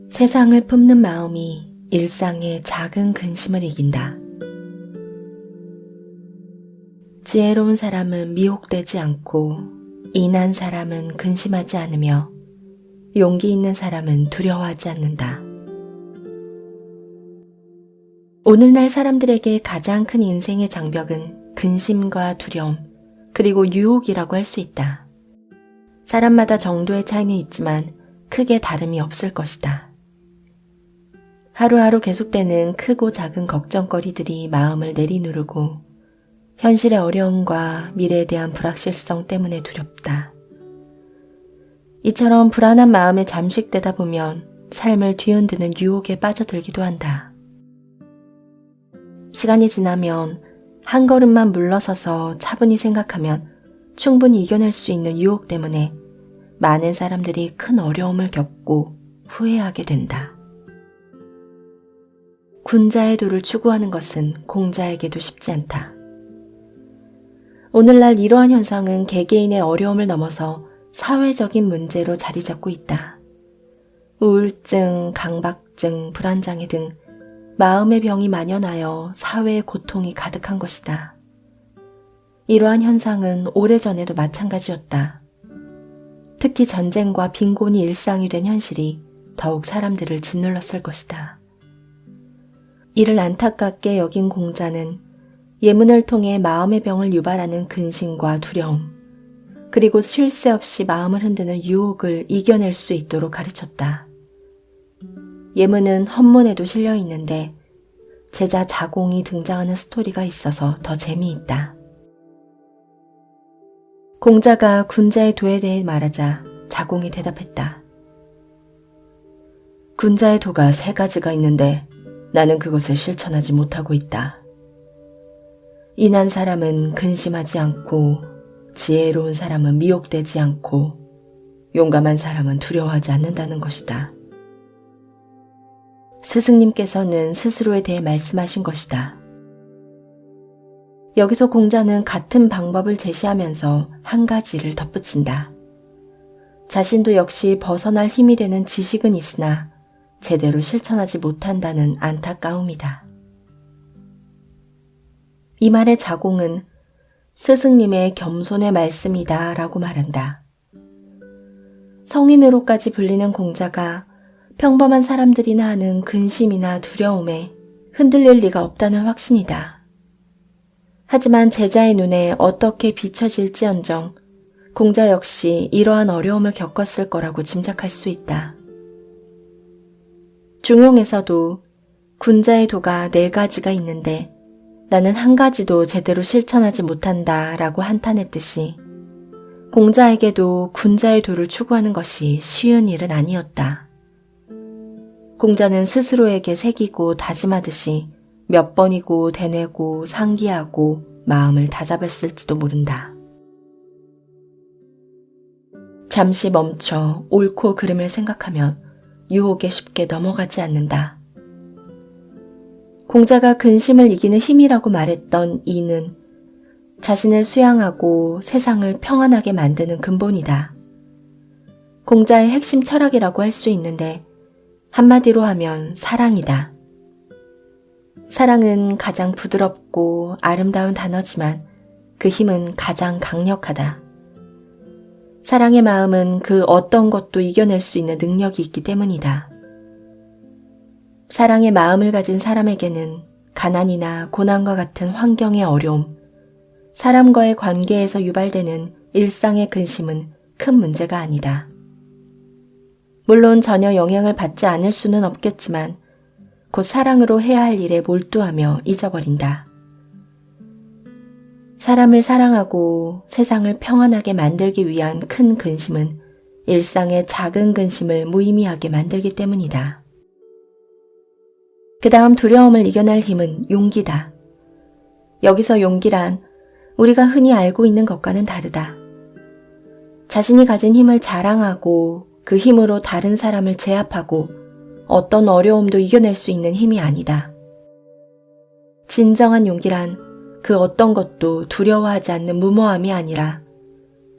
세상을 품는 마음이 일상의 작은 근심을 이긴다. 지혜로운 사람은 미혹되지 않고 인한 사람은 근심하지 않으며 용기 있는 사람은 두려워하지 않는다. 오늘날 사람들에게 가장 큰 인생의 장벽은 근심과 두려움, 그리고 유혹이라고 할 수 있다. 사람마다 정도의 차이는 있지만 크게 다름이 없을 것이다. 하루하루 계속되는 크고 작은 걱정거리들이 마음을 내리누르고 현실의 어려움과 미래에 대한 불확실성 때문에 두렵다. 이처럼 불안한 마음에 잠식되다 보면 삶을 뒤흔드는 유혹에 빠져들기도 한다. 시간이 지나면 한 걸음만 물러서서 차분히 생각하면 충분히 이겨낼 수 있는 유혹 때문에 많은 사람들이 큰 어려움을 겪고 후회하게 된다. 군자의 도를 추구하는 것은 공자에게도 쉽지 않다. 오늘날 이러한 현상은 개개인의 어려움을 넘어서 사회적인 문제로 자리 잡고 있다. 우울증, 강박증, 불안장애 등 마음의 병이 만연하여 사회의 고통이 가득한 것이다. 이러한 현상은 오래전에도 마찬가지였다. 특히 전쟁과 빈곤이 일상이 된 현실이 더욱 사람들을 짓눌렀을 것이다. 이를 안타깝게 여긴 공자는 예문을 통해 마음의 병을 유발하는 근심과 두려움, 그리고 쉴 새 없이 마음을 흔드는 유혹을 이겨낼 수 있도록 가르쳤다. 예문은 헌문에도 실려 있는데 제자 자공이 등장하는 스토리가 있어서 더 재미있다. 공자가 군자의 도에 대해 말하자 자공이 대답했다. 군자의 도가 3가지가 있는데 나는 그것을 실천하지 못하고 있다. 인한 사람은 근심하지 않고 지혜로운 사람은 미혹되지 않고 용감한 사람은 두려워하지 않는다는 것이다. 스승님께서는 스스로에 대해 말씀하신 것이다. 여기서 공자는 같은 방법을 제시하면서 한 가지를 덧붙인다. 자신도 역시 벗어날 힘이 되는 지식은 있으나 제대로 실천하지 못한다는 안타까움이다. 이 말의 자공은 스승님의 겸손의 말씀이다 라고 말한다. 성인으로까지 불리는 공자가 평범한 사람들이나 하는 근심이나 두려움에 흔들릴 리가 없다는 확신이다. 하지만 제자의 눈에 어떻게 비춰질지언정 공자 역시 이러한 어려움을 겪었을 거라고 짐작할 수 있다. 중용에서도 군자의 도가 4가지가 있는데 나는 한 가지도 제대로 실천하지 못한다 라고 한탄했듯이 공자에게도 군자의 도를 추구하는 것이 쉬운 일은 아니었다. 공자는 스스로에게 새기고 다짐하듯이 몇 번이고 되뇌고 상기하고 마음을 다잡았을지도 모른다. 잠시 멈춰 옳고 그름을 생각하면 유혹에 쉽게 넘어가지 않는다. 공자가 근심을 이기는 힘이라고 말했던 이는 자신을 수양하고 세상을 평안하게 만드는 근본이다. 공자의 핵심 철학이라고 할 수 있는데 한마디로 하면 사랑이다. 사랑은 가장 부드럽고 아름다운 단어지만 그 힘은 가장 강력하다. 사랑의 마음은 그 어떤 것도 이겨낼 수 있는 능력이 있기 때문이다. 사랑의 마음을 가진 사람에게는 가난이나 고난과 같은 환경의 어려움, 사람과의 관계에서 유발되는 일상의 근심은 큰 문제가 아니다. 물론 전혀 영향을 받지 않을 수는 없겠지만 곧 사랑으로 해야 할 일에 몰두하며 잊어버린다. 사람을 사랑하고 세상을 평안하게 만들기 위한 큰 근심은 일상의 작은 근심을 무의미하게 만들기 때문이다. 그 다음 두려움을 이겨낼 힘은 용기다. 여기서 용기란 우리가 흔히 알고 있는 것과는 다르다. 자신이 가진 힘을 자랑하고 그 힘으로 다른 사람을 제압하고 어떤 어려움도 이겨낼 수 있는 힘이 아니다. 진정한 용기란 그 어떤 것도 두려워하지 않는 무모함이 아니라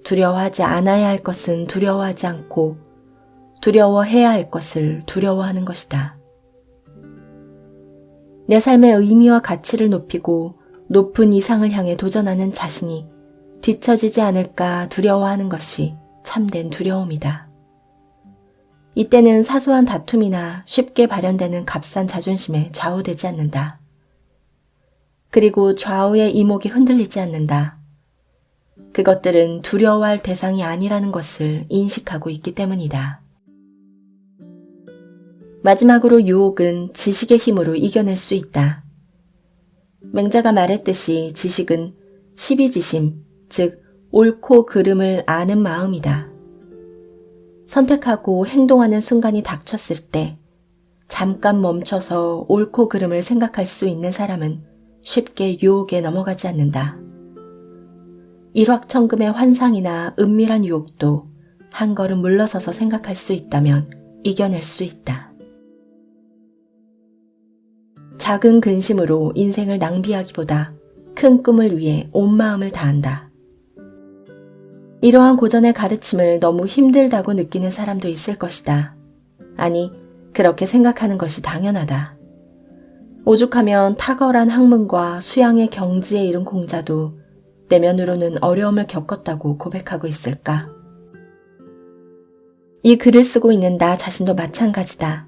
두려워하지 않아야 할 것은 두려워하지 않고 두려워해야 할 것을 두려워하는 것이다. 내 삶의 의미와 가치를 높이고 높은 이상을 향해 도전하는 자신이 뒤처지지 않을까 두려워하는 것이 참된 두려움이다. 이때는 사소한 다툼이나 쉽게 발현되는 값싼 자존심에 좌우되지 않는다. 그리고 좌우의 이목이 흔들리지 않는다. 그것들은 두려워할 대상이 아니라는 것을 인식하고 있기 때문이다. 마지막으로 유혹은 지식의 힘으로 이겨낼 수 있다. 맹자가 말했듯이 지식은 시비지심, 즉 옳고 그름을 아는 마음이다. 선택하고 행동하는 순간이 닥쳤을 때 잠깐 멈춰서 옳고 그름을 생각할 수 있는 사람은 쉽게 유혹에 넘어가지 않는다. 일확천금의 환상이나 은밀한 유혹도 한 걸음 물러서서 생각할 수 있다면 이겨낼 수 있다. 작은 근심으로 인생을 낭비하기보다 큰 꿈을 위해 온 마음을 다한다. 이러한 고전의 가르침을 너무 힘들다고 느끼는 사람도 있을 것이다. 아니, 그렇게 생각하는 것이 당연하다. 오죽하면 탁월한 학문과 수양의 경지에 이른 공자도 내면으로는 어려움을 겪었다고 고백하고 있을까? 이 글을 쓰고 있는 나 자신도 마찬가지다.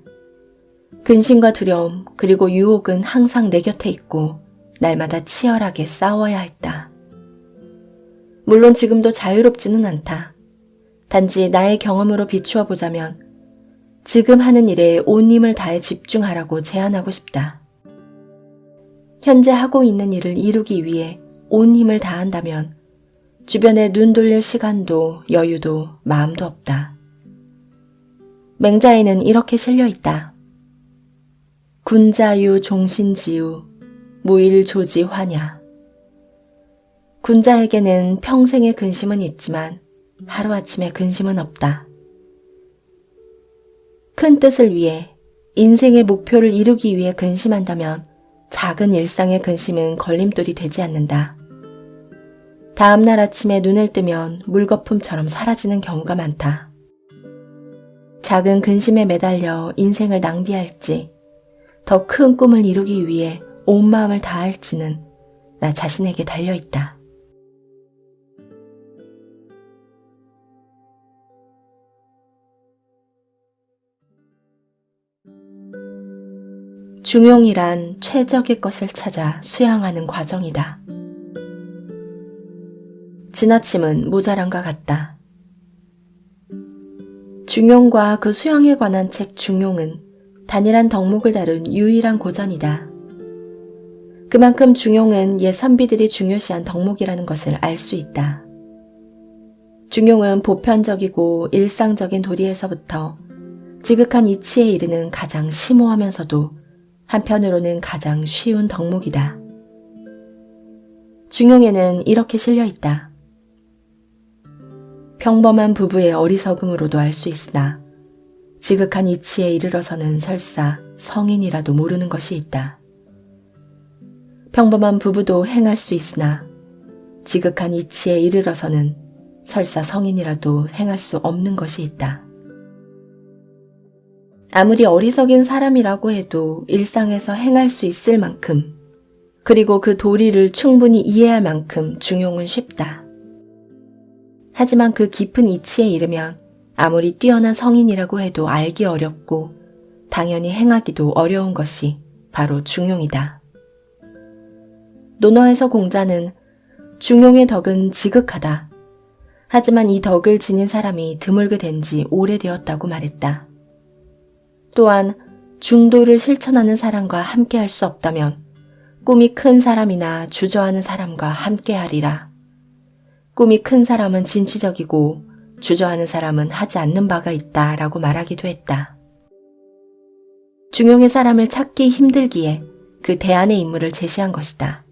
근심과 두려움 그리고 유혹은 항상 내 곁에 있고 날마다 치열하게 싸워야 했다. 물론 지금도 자유롭지는 않다. 단지 나의 경험으로 비추어 보자면 지금 하는 일에 온 힘을 다해 집중하라고 제안하고 싶다. 현재 하고 있는 일을 이루기 위해 온 힘을 다한다면 주변에 눈 돌릴 시간도 여유도 마음도 없다. 맹자에는 이렇게 실려 있다. 군자유 종신지유 무일조지 화냐. 군자에게는 평생의 근심은 있지만 하루아침에 근심은 없다. 큰 뜻을 위해 인생의 목표를 이루기 위해 근심한다면 작은 일상의 근심은 걸림돌이 되지 않는다. 다음날 아침에 눈을 뜨면 물거품처럼 사라지는 경우가 많다. 작은 근심에 매달려 인생을 낭비할지 더 큰 꿈을 이루기 위해 온 마음을 다할지는 나 자신에게 달려있다. 중용이란 최적의 것을 찾아 수양하는 과정이다. 지나침은 모자람과 같다. 중용과 그 수양에 관한 책 중용은 단일한 덕목을 다룬 유일한 고전이다. 그만큼 중용은 옛 선비들이 중요시한 덕목이라는 것을 알 수 있다. 중용은 보편적이고 일상적인 도리에서부터 지극한 이치에 이르는 가장 심오하면서도 한편으로는 가장 쉬운 덕목이다. 중용에는 이렇게 실려 있다. 평범한 부부의 어리석음으로도 알 수 있으나 지극한 이치에 이르러서는 설사 성인이라도 모르는 것이 있다. 평범한 부부도 행할 수 있으나 지극한 이치에 이르러서는 설사 성인이라도 행할 수 없는 것이 있다. 아무리 어리석인 사람이라고 해도 일상에서 행할 수 있을 만큼 그리고 그 도리를 충분히 이해할 만큼 중용은 쉽다. 하지만 그 깊은 이치에 이르면 아무리 뛰어난 성인이라고 해도 알기 어렵고 당연히 행하기도 어려운 것이 바로 중용이다. 논어에서 공자는 중용의 덕은 지극하다. 하지만 이 덕을 지닌 사람이 드물게 된 지 오래되었다고 말했다. 또한 중도를 실천하는 사람과 함께할 수 없다면 꿈이 큰 사람이나 주저하는 사람과 함께하리라. 꿈이 큰 사람은 진취적이고 주저하는 사람은 하지 않는 바가 있다라고 말하기도 했다. 중용의 사람을 찾기 힘들기에 그 대안의 인물을 제시한 것이다.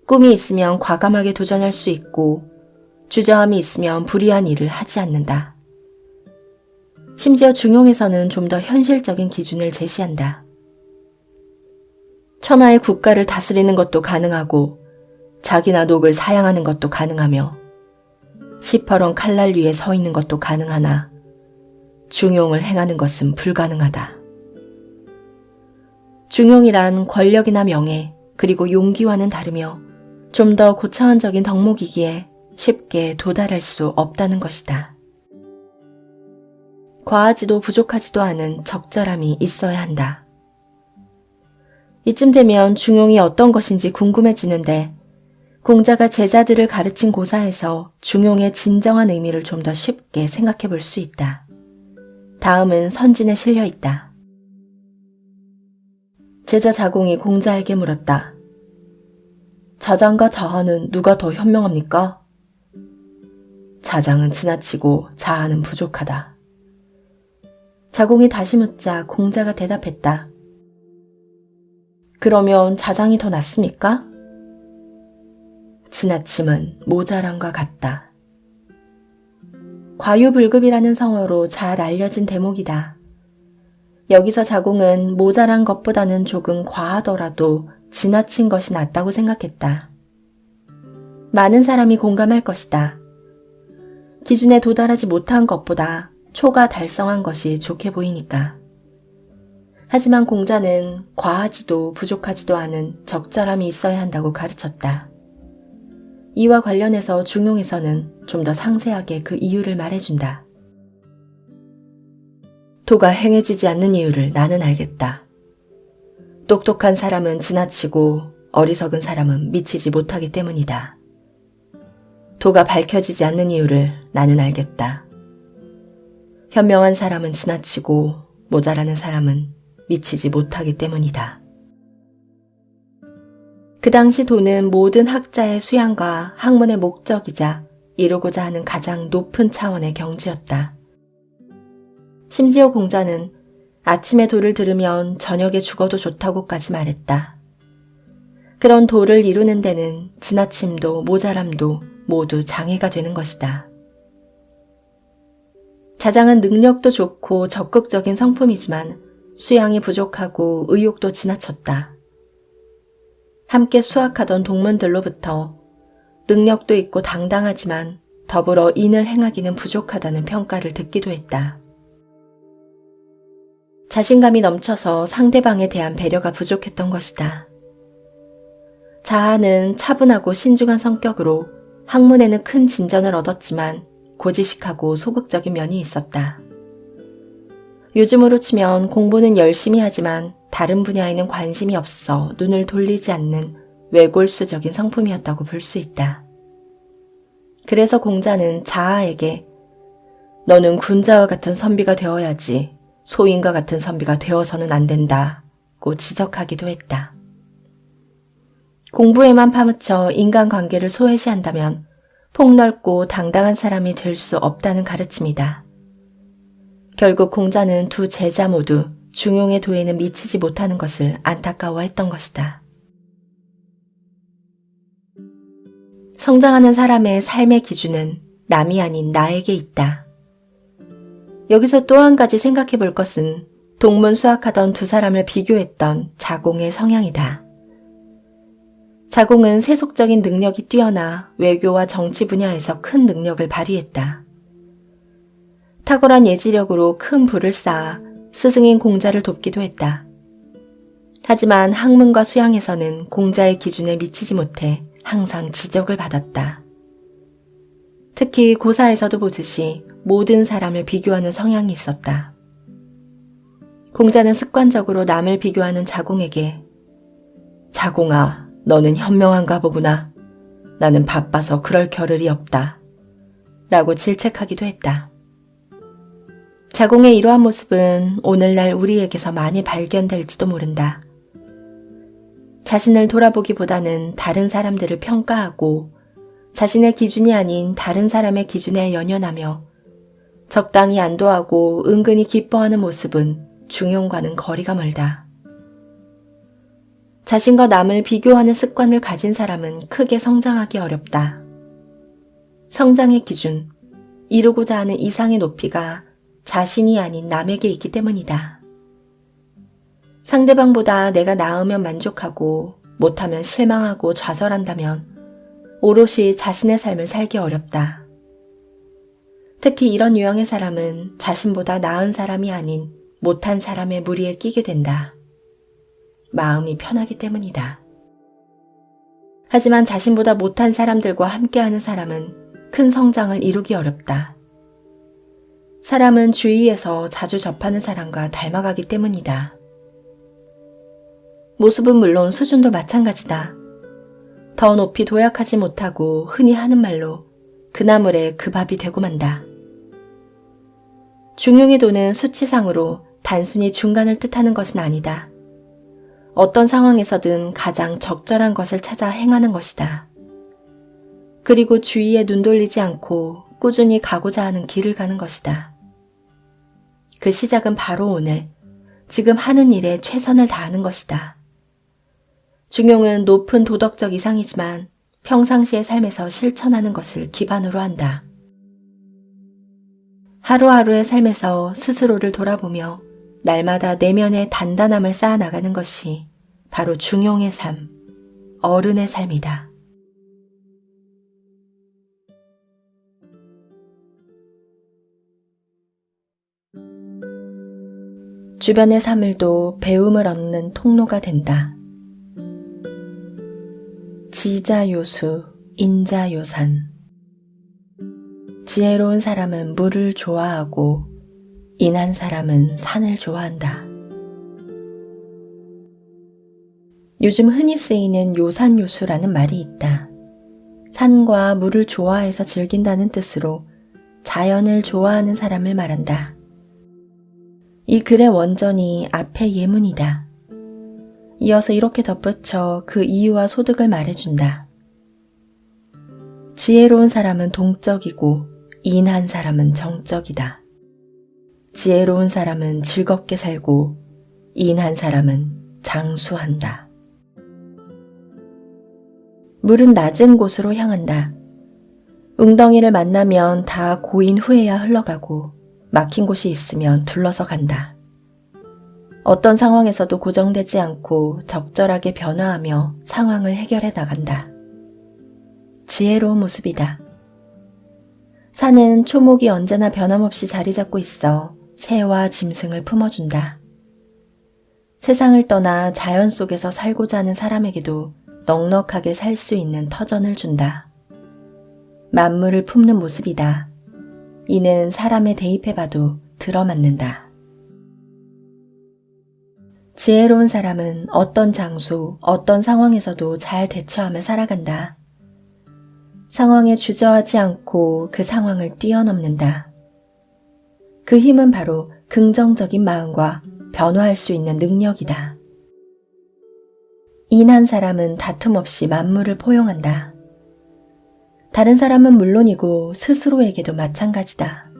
꿈이 있으면 과감하게 도전할 수 있고 주저함이 있으면 불의한 일을 하지 않는다. 심지어 중용에서는 좀 더 현실적인 기준을 제시한다. 천하의 국가를 다스리는 것도 가능하고 자기나 녹을 사양하는 것도 가능하며 시퍼런 칼날 위에 서 있는 것도 가능하나 중용을 행하는 것은 불가능하다. 중용이란 권력이나 명예, 그리고 용기와는 다르며 좀 더 고차원적인 덕목이기에 쉽게 도달할 수 없다는 것이다. 과하지도 부족하지도 않은 적절함이 있어야 한다. 이쯤 되면 중용이 어떤 것인지 궁금해지는데 공자가 제자들을 가르친 고사에서 중용의 진정한 의미를 좀 더 쉽게 생각해 볼 수 있다. 다음은 선진에 실려 있다. 제자 자공이 공자에게 물었다. 자장과 자하는 누가 더 현명합니까? 자장은 지나치고 자하는 부족하다. 자공이 다시 묻자 공자가 대답했다. 그러면 자장이 더 낫습니까? 지나침은 모자람과 같다. 과유불급이라는 성어로 잘 알려진 대목이다. 여기서 자공은 모자란 것보다는 조금 과하더라도 지나친 것이 낫다고 생각했다. 많은 사람이 공감할 것이다. 기준에 도달하지 못한 것보다 초가 달성한 것이 좋게 보이니까. 하지만 공자는 과하지도 부족하지도 않은 적절함이 있어야 한다고 가르쳤다. 이와 관련해서 중용에서는 좀 더 상세하게 그 이유를 말해준다. 도가 행해지지 않는 이유를 나는 알겠다. 똑똑한 사람은 지나치고 어리석은 사람은 미치지 못하기 때문이다. 도가 밝혀지지 않는 이유를 나는 알겠다. 현명한 사람은 지나치고 모자라는 사람은 미치지 못하기 때문이다. 그 당시 도는 모든 학자의 수양과 학문의 목적이자 이루고자 하는 가장 높은 차원의 경지였다. 심지어 공자는 아침에 도를 들으면 저녁에 죽어도 좋다고까지 말했다. 그런 도를 이루는 데는 지나침도 모자람도 모두 장애가 되는 것이다. 자장은 능력도 좋고 적극적인 성품이지만 수양이 부족하고 의욕도 지나쳤다. 함께 수학하던 동문들로부터 능력도 있고 당당하지만 더불어 인을 행하기는 부족하다는 평가를 듣기도 했다. 자신감이 넘쳐서 상대방에 대한 배려가 부족했던 것이다. 자하는 차분하고 신중한 성격으로 학문에는 큰 진전을 얻었지만 고지식하고 소극적인 면이 있었다. 요즘으로 치면 공부는 열심히 하지만 다른 분야에는 관심이 없어 눈을 돌리지 않는 외골수적인 성품이었다고 볼 수 있다. 그래서 공자는 자하에게 너는 군자와 같은 선비가 되어야지 소인과 같은 선비가 되어서는 안 된다고 지적하기도 했다. 공부에만 파묻혀 인간관계를 소외시한다면 폭넓고 당당한 사람이 될 수 없다는 가르침이다. 결국 공자는 두 제자 모두 중용의 도에는 미치지 못하는 것을 안타까워했던 것이다. 성장하는 사람의 삶의 기준은 남이 아닌 나에게 있다. 여기서 또 한 가지 생각해 볼 것은 동문 수학하던 두 사람을 비교했던 자공의 성향이다. 자공은 세속적인 능력이 뛰어나 외교와 정치 분야에서 큰 능력을 발휘했다. 탁월한 예지력으로 큰 부를 쌓아 스승인 공자를 돕기도 했다. 하지만 학문과 수양에서는 공자의 기준에 미치지 못해 항상 지적을 받았다. 특히 고사에서도 보듯이 모든 사람을 비교하는 성향이 있었다. 공자는 습관적으로 남을 비교하는 자공에게 자공아, 너는 현명한가 보구나. 나는 바빠서 그럴 겨를이 없다. 라고 질책하기도 했다. 자공의 이러한 모습은 오늘날 우리에게서 많이 발견될지도 모른다. 자신을 돌아보기보다는 다른 사람들을 평가하고 자신의 기준이 아닌 다른 사람의 기준에 연연하며 적당히 안도하고 은근히 기뻐하는 모습은 중용과는 거리가 멀다. 자신과 남을 비교하는 습관을 가진 사람은 크게 성장하기 어렵다. 성장의 기준, 이루고자 하는 이상의 높이가 자신이 아닌 남에게 있기 때문이다. 상대방보다 내가 나으면 만족하고 못하면 실망하고 좌절한다면 오롯이 자신의 삶을 살기 어렵다. 특히 이런 유형의 사람은 자신보다 나은 사람이 아닌 못한 사람의 무리에 끼게 된다. 마음이 편하기 때문이다. 하지만 자신보다 못한 사람들과 함께하는 사람은 큰 성장을 이루기 어렵다. 사람은 주위에서 자주 접하는 사람과 닮아가기 때문이다. 모습은 물론 수준도 마찬가지다. 더 높이 도약하지 못하고 흔히 하는 말로 그 나물에 그 밥이 되고 만다. 중용의 도는 수치상으로 단순히 중간을 뜻하는 것은 아니다. 어떤 상황에서든 가장 적절한 것을 찾아 행하는 것이다. 그리고 주위에 눈 돌리지 않고 꾸준히 가고자 하는 길을 가는 것이다. 그 시작은 바로 오늘, 지금 하는 일에 최선을 다하는 것이다. 중용은 높은 도덕적 이상이지만 평상시의 삶에서 실천하는 것을 기반으로 한다. 하루하루의 삶에서 스스로를 돌아보며 날마다 내면의 단단함을 쌓아나가는 것이 바로 중용의 삶, 어른의 삶이다. 주변의 사물도 배움을 얻는 통로가 된다. 지자요수, 인자요산. 지혜로운 사람은 물을 좋아하고 인한 사람은 산을 좋아한다. 요즘 흔히 쓰이는 요산요수라는 말이 있다. 산과 물을 좋아해서 즐긴다는 뜻으로 자연을 좋아하는 사람을 말한다. 이 글의 원전이 앞의 예문이다. 이어서 이렇게 덧붙여 그 이유와 소득을 말해준다. 지혜로운 사람은 동적이고 인한 사람은 정적이다. 지혜로운 사람은 즐겁게 살고 인한 사람은 장수한다. 물은 낮은 곳으로 향한다. 웅덩이를 만나면 다 고인 후에야 흘러가고 막힌 곳이 있으면 둘러서 간다. 어떤 상황에서도 고정되지 않고 적절하게 변화하며 상황을 해결해 나간다. 지혜로운 모습이다. 산은 초목이 언제나 변함없이 자리 잡고 있어 새와 짐승을 품어준다. 세상을 떠나 자연 속에서 살고자 하는 사람에게도 넉넉하게 살 수 있는 터전을 준다. 만물을 품는 모습이다. 이는 사람에 대입해봐도 들어맞는다. 지혜로운 사람은 어떤 장소, 어떤 상황에서도 잘 대처하며 살아간다. 상황에 주저하지 않고 그 상황을 뛰어넘는다. 그 힘은 바로 긍정적인 마음과 변화할 수 있는 능력이다. 인한 사람은 다툼 없이 만물을 포용한다. 다른 사람은 물론이고 스스로에게도 마찬가지다.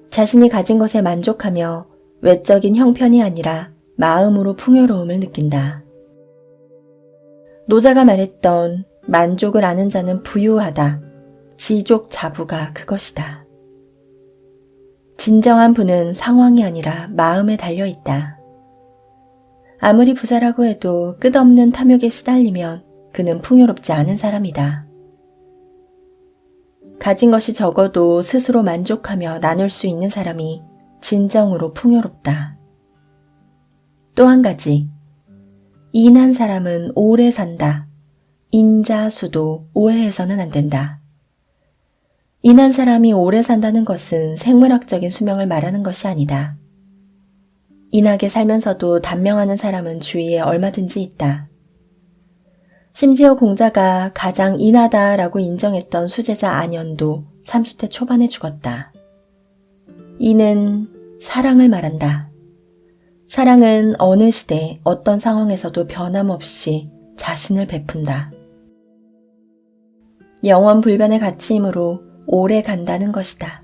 자신이 가진 것에 만족하며 외적인 형편이 아니라 마음으로 풍요로움을 느낀다. 노자가 말했던 만족을 아는 자는 부유하다. 지족자부가 그것이다. 진정한 부는 상황이 아니라 마음에 달려있다. 아무리 부자라고 해도 끝없는 탐욕에 시달리면 그는 풍요롭지 않은 사람이다. 가진 것이 적어도 스스로 만족하며 나눌 수 있는 사람이 진정으로 풍요롭다. 또 한 가지, 인한 사람은 오래 산다. 인자수도 오해해서는 안 된다. 인한 사람이 오래 산다는 것은 생물학적인 수명을 말하는 것이 아니다. 인하게 살면서도 단명하는 사람은 주위에 얼마든지 있다. 심지어 공자가 가장 인하다라고 인정했던 수제자 안현도 30대 초반에 죽었다. 이는 사랑을 말한다. 사랑은 어느 시대 어떤 상황에서도 변함없이 자신을 베푼다. 영원 불변의 가치이므로 오래 간다는 것이다.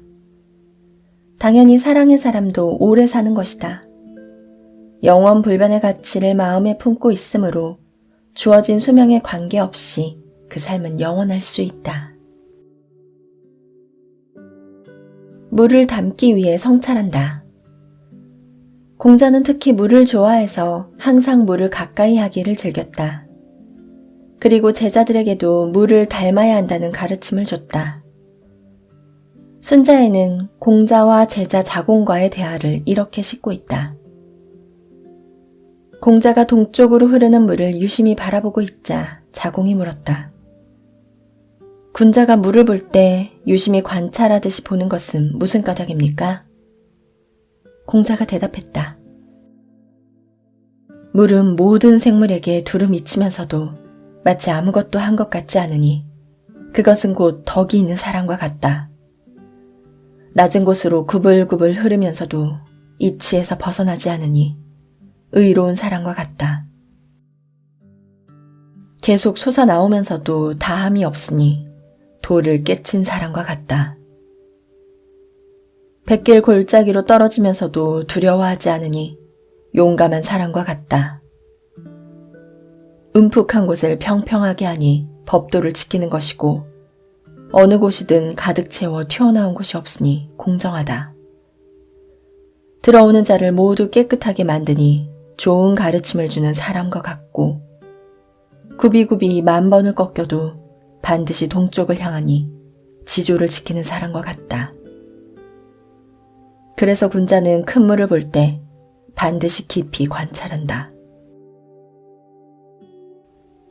당연히 사랑의 사람도 오래 사는 것이다. 영원 불변의 가치를 마음에 품고 있으므로 주어진 수명에 관계없이 그 삶은 영원할 수 있다. 물을 담기 위해 성찰한다. 공자는 특히 물을 좋아해서 항상 물을 가까이 하기를 즐겼다. 그리고 제자들에게도 물을 닮아야 한다는 가르침을 줬다. 순자에는 공자와 제자 자공과의 대화를 이렇게 싣고 있다. 공자가 동쪽으로 흐르는 물을 유심히 바라보고 있자 자공이 물었다. 군자가 물을 볼 때 유심히 관찰하듯이 보는 것은 무슨 까닭입니까? 공자가 대답했다. 물은 모든 생물에게 두루 미치면서도 마치 아무것도 한 것 같지 않으니 그것은 곧 덕이 있는 사람과 같다. 낮은 곳으로 구불구불 흐르면서도 이치에서 벗어나지 않으니 의로운 사람과 같다. 계속 솟아나오면서도 다함이 없으니 돌을 깨친 사람과 같다. 백길 골짜기로 떨어지면서도 두려워하지 않으니 용감한 사람과 같다. 음푹한 곳을 평평하게 하니 법도를 지키는 것이고 어느 곳이든 가득 채워 튀어나온 곳이 없으니 공정하다. 들어오는 자를 모두 깨끗하게 만드니 좋은 가르침을 주는 사람과 같고 굽이굽이 10,000번을 꺾여도 반드시 동쪽을 향하니 지조를 지키는 사람과 같다. 그래서 군자는 큰 물을 볼 때 반드시 깊이 관찰한다.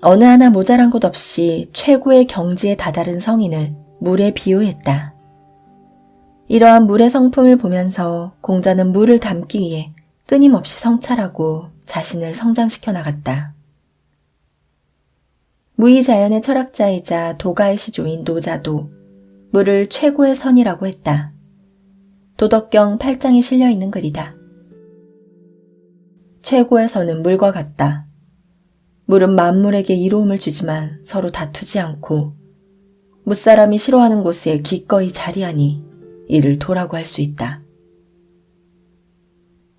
어느 하나 모자란 곳 없이 최고의 경지에 다다른 성인을 물에 비유했다. 이러한 물의 성품을 보면서 공자는 물을 담기 위해 끊임없이 성찰하고 자신을 성장시켜 나갔다. 무의자연의 철학자이자 도가의 시조인 노자도 물을 최고의 선이라고 했다. 도덕경 8장에 실려있는 글이다. 최고의 선은 물과 같다. 물은 만물에게 이로움을 주지만 서로 다투지 않고 무사람이 싫어하는 곳에 기꺼이 자리하니 이를 도라고 할 수 있다.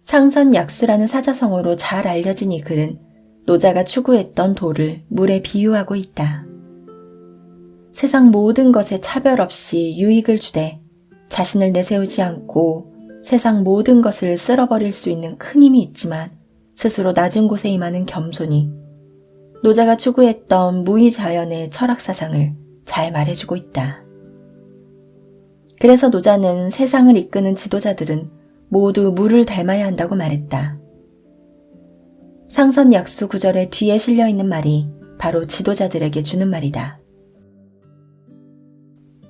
상선약수라는 사자성어로 잘 알려진 이 글은 노자가 추구했던 도를 물에 비유하고 있다. 세상 모든 것에 차별 없이 유익을 주되 자신을 내세우지 않고 세상 모든 것을 쓸어버릴 수 있는 큰 힘이 있지만 스스로 낮은 곳에 임하는 겸손이 노자가 추구했던 무의자연의 철학사상을 잘 말해주고 있다. 그래서 노자는 세상을 이끄는 지도자들은 모두 물을 닮아야 한다고 말했다. 상선약수 구절의 뒤에 실려있는 말이 바로 지도자들에게 주는 말이다.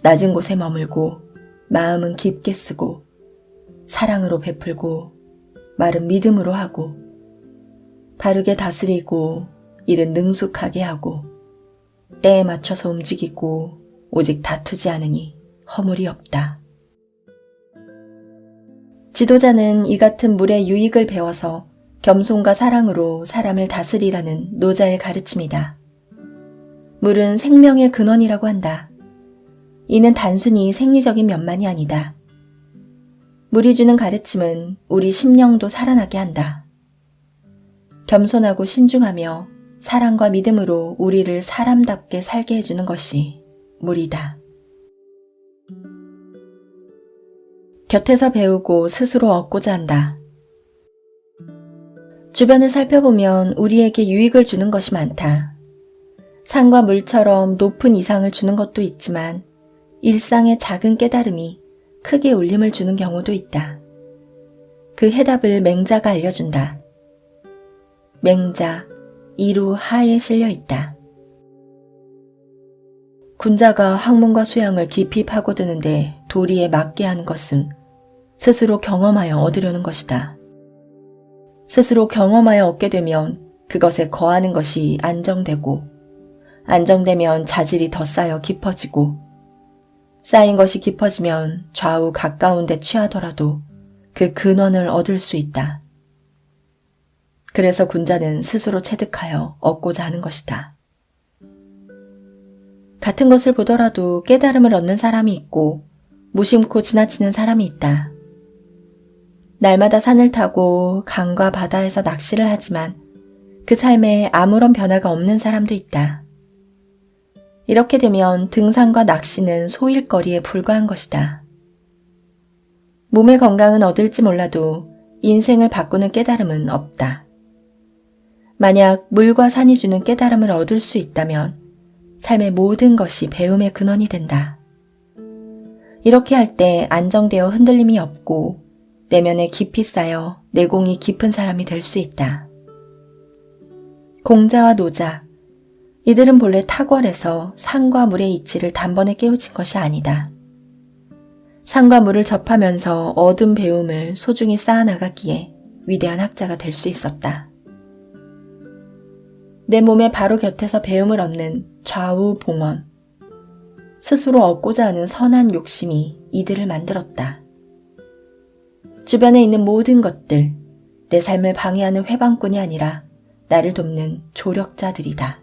낮은 곳에 머물고 마음은 깊게 쓰고 사랑으로 베풀고 말은 믿음으로 하고 바르게 다스리고 일은 능숙하게 하고 때에 맞춰서 움직이고 오직 다투지 않으니 허물이 없다. 지도자는 이 같은 물의 유익을 배워서 겸손과 사랑으로 사람을 다스리라는 노자의 가르침이다. 물은 생명의 근원이라고 한다. 이는 단순히 생리적인 면만이 아니다. 물이 주는 가르침은 우리 심령도 살아나게 한다. 겸손하고 신중하며 사랑과 믿음으로 우리를 사람답게 살게 해주는 것이 물이다. 곁에서 배우고 스스로 얻고자 한다. 주변을 살펴보면 우리에게 유익을 주는 것이 많다. 산과 물처럼 높은 이상을 주는 것도 있지만 일상의 작은 깨달음이 크게 울림을 주는 경우도 있다. 그 해답을 맹자가 알려준다. 맹자, 이루 하에 실려 있다. 군자가 학문과 수양을 깊이 파고드는데 도리에 맞게 하는 것은 스스로 경험하여 얻으려는 것이다. 스스로 경험하여 얻게 되면 그것에 거하는 것이 안정되고 안정되면 자질이 더 쌓여 깊어지고 쌓인 것이 깊어지면 좌우 가까운 데 취하더라도 그 근원을 얻을 수 있다. 그래서 군자는 스스로 체득하여 얻고자 하는 것이다. 같은 것을 보더라도 깨달음을 얻는 사람이 있고 무심코 지나치는 사람이 있다. 날마다 산을 타고 강과 바다에서 낚시를 하지만 그 삶에 아무런 변화가 없는 사람도 있다. 이렇게 되면 등산과 낚시는 소일거리에 불과한 것이다. 몸의 건강은 얻을지 몰라도 인생을 바꾸는 깨달음은 없다. 만약 물과 산이 주는 깨달음을 얻을 수 있다면 삶의 모든 것이 배움의 근원이 된다. 이렇게 할 때 안정되어 흔들림이 없고 내면에 깊이 쌓여 내공이 깊은 사람이 될 수 있다. 공자와 노자, 이들은 본래 탁월해서 산과 물의 이치를 단번에 깨우친 것이 아니다. 산과 물을 접하면서 얻은 배움을 소중히 쌓아나가기에 위대한 학자가 될 수 있었다. 내 몸의 바로 곁에서 배움을 얻는 좌우봉원, 스스로 얻고자 하는 선한 욕심이 이들을 만들었다. 주변에 있는 모든 것들, 내 삶을 방해하는 회방꾼이 아니라 나를 돕는 조력자들이다.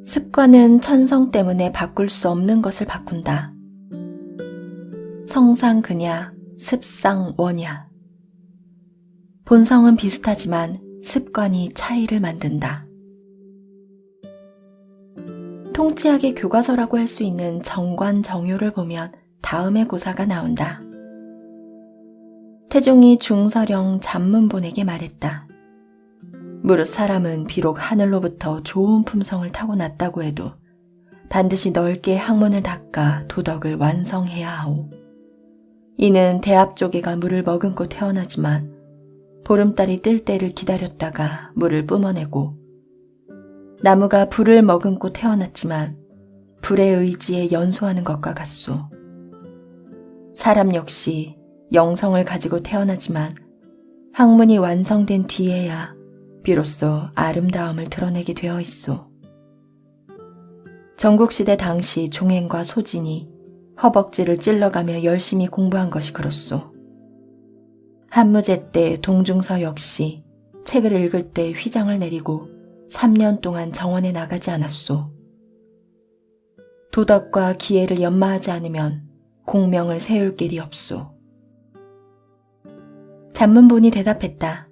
습관은 천성 때문에 바꿀 수 없는 것을 바꾼다. 성상그냐, 습상원야. 본성은 비슷하지만 습관이 차이를 만든다. 통치학의 교과서라고 할 수 있는 정관정요를 보면 다음의 고사가 나온다. 태종이 중서령 잔문본에게 말했다. 무릇 사람은 비록 하늘로부터 좋은 품성을 타고났다고 해도 반드시 넓게 학문을 닦아 도덕을 완성해야 하오. 이는 대합조개가 물을 머금고 태어나지만 보름달이 뜰 때를 기다렸다가 물을 뿜어내고, 나무가 불을 머금고 태어났지만 불의 의지에 연소하는 것과 같소. 사람 역시 영성을 가지고 태어나지만 학문이 완성된 뒤에야 비로소 아름다움을 드러내게 되어 있소. 전국시대 당시 종행과 소진이 허벅지를 찔러가며 열심히 공부한 것이 그렇소. 한무제 때 동중서 역시 책을 읽을 때 휘장을 내리고 3년 동안 정원에 나가지 않았소. 도덕과 기회를 연마하지 않으면 공명을 세울 길이 없소. 잔문본이 대답했다.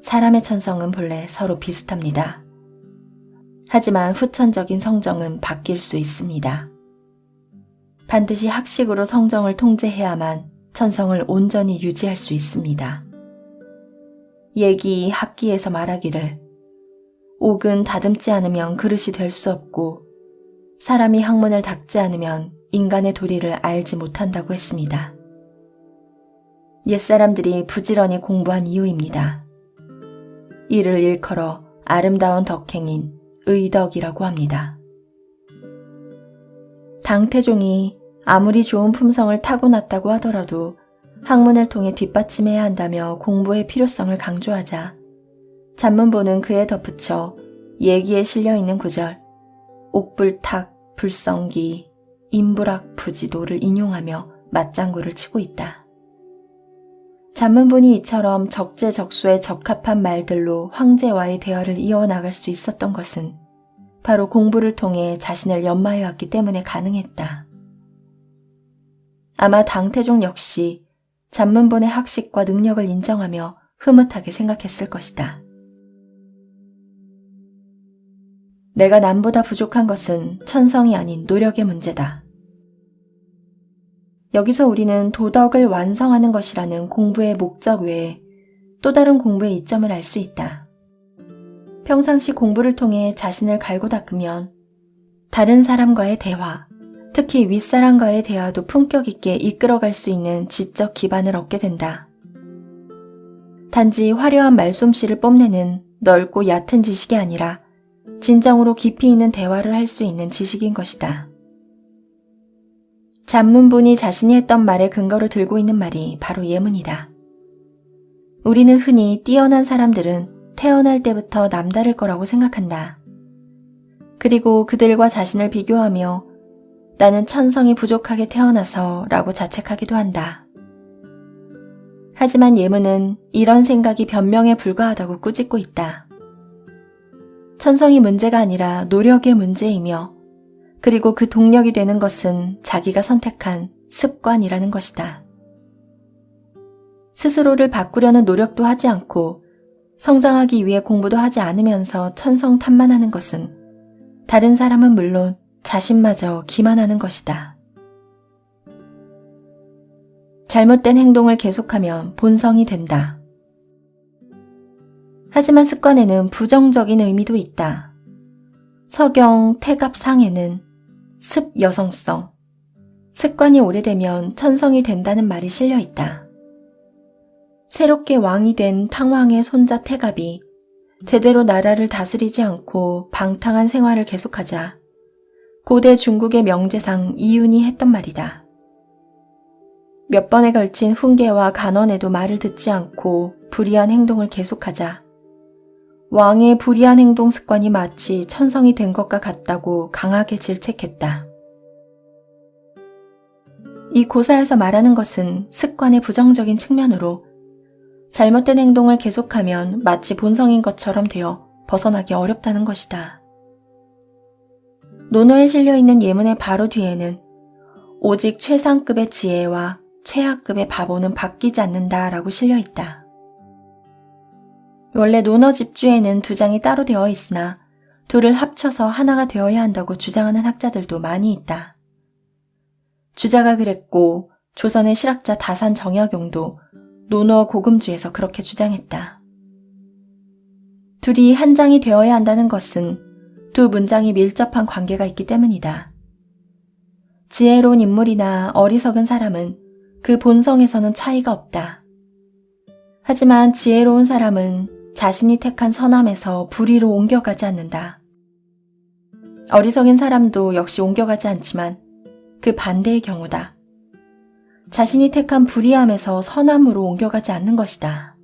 사람의 천성은 본래 서로 비슷합니다. 하지만 후천적인 성정은 바뀔 수 있습니다. 반드시 학식으로 성정을 통제해야만 천성을 온전히 유지할 수 있습니다. 예기 학기에서 말하기를 옥은 다듬지 않으면 그릇이 될 수 없고 사람이 학문을 닦지 않으면 인간의 도리를 알지 못한다고 했습니다. 옛사람들이 부지런히 공부한 이유입니다. 이를 일컬어 아름다운 덕행인 의덕이라고 합니다. 당태종이 아무리 좋은 품성을 타고났다고 하더라도 학문을 통해 뒷받침해야 한다며 공부의 필요성을 강조하자 잔문본은 그에 덧붙여 예기에 실려있는 구절 옥불탁 불성기 인불학 부지도를 인용하며 맞장구를 치고 있다. 잔문본이 이처럼 적재적소에 적합한 말들로 황제와의 대화를 이어나갈 수 있었던 것은 바로 공부를 통해 자신을 연마해왔기 때문에 가능했다. 아마 당태종 역시 잔문본의 학식과 능력을 인정하며 흐뭇하게 생각했을 것이다. 내가 남보다 부족한 것은 천성이 아닌 노력의 문제다. 여기서 우리는 도덕을 완성하는 것이라는 공부의 목적 외에 또 다른 공부의 이점을 알 수 있다. 평상시 공부를 통해 자신을 갈고 닦으면 다른 사람과의 대화, 특히 윗사람과의 대화도 품격 있게 이끌어갈 수 있는 지적 기반을 얻게 된다. 단지 화려한 말솜씨를 뽐내는 넓고 얕은 지식이 아니라 진정으로 깊이 있는 대화를 할 수 있는 지식인 것이다. 잔문본이 자신이 했던 말의 근거로 들고 있는 말이 바로 예문이다. 우리는 흔히 뛰어난 사람들은 태어날 때부터 남다를 거라고 생각한다. 그리고 그들과 자신을 비교하며 나는 천성이 부족하게 태어나서 라고 자책하기도 한다. 하지만 예문은 이런 생각이 변명에 불과하다고 꾸짖고 있다. 천성이 문제가 아니라 노력의 문제이며 그리고 그 동력이 되는 것은 자기가 선택한 습관이라는 것이다. 스스로를 바꾸려는 노력도 하지 않고 성장하기 위해 공부도 하지 않으면서 천성 탓만하는 것은 다른 사람은 물론 자신마저 기만하는 것이다. 잘못된 행동을 계속하면 본성이 된다. 하지만 습관에는 부정적인 의미도 있다. 서경 태갑상에는 습 여성성, 습관이 오래되면 천성이 된다는 말이 실려 있다. 새롭게 왕이 된 탕왕의 손자 태갑이 제대로 나라를 다스리지 않고 방탕한 생활을 계속하자 고대 중국의 명제상 이윤이 했던 말이다. 몇 번에 걸친 훈계와 간언에도 말을 듣지 않고 불의한 행동을 계속하자 왕의 불의한 행동 습관이 마치 천성이 된 것과 같다고 강하게 질책했다. 이 고사에서 말하는 것은 습관의 부정적인 측면으로 잘못된 행동을 계속하면 마치 본성인 것처럼 되어 벗어나기 어렵다는 것이다. 논어에 실려있는 예문의 바로 뒤에는 오직 최상급의 지혜와 최하급의 바보는 바뀌지 않는다 라고 실려있다. 원래 논어 집주에는 두 장이 따로 되어 있으나 둘을 합쳐서 하나가 되어야 한다고 주장하는 학자들도 많이 있다. 주자가 그랬고 조선의 실학자 다산 정약용도 논어 고금주에서 그렇게 주장했다. 둘이 한 장이 되어야 한다는 것은 두 문장이 밀접한 관계가 있기 때문이다. 지혜로운 인물이나 어리석은 사람은 그 본성에서는 차이가 없다. 하지만 지혜로운 사람은 자신이 택한 선함에서 불의로 옮겨가지 않는다. 어리석은 사람도 역시 옮겨가지 않지만 그 반대의 경우다. 자신이 택한 불의함에서 선함으로 옮겨가지 않는 것이다.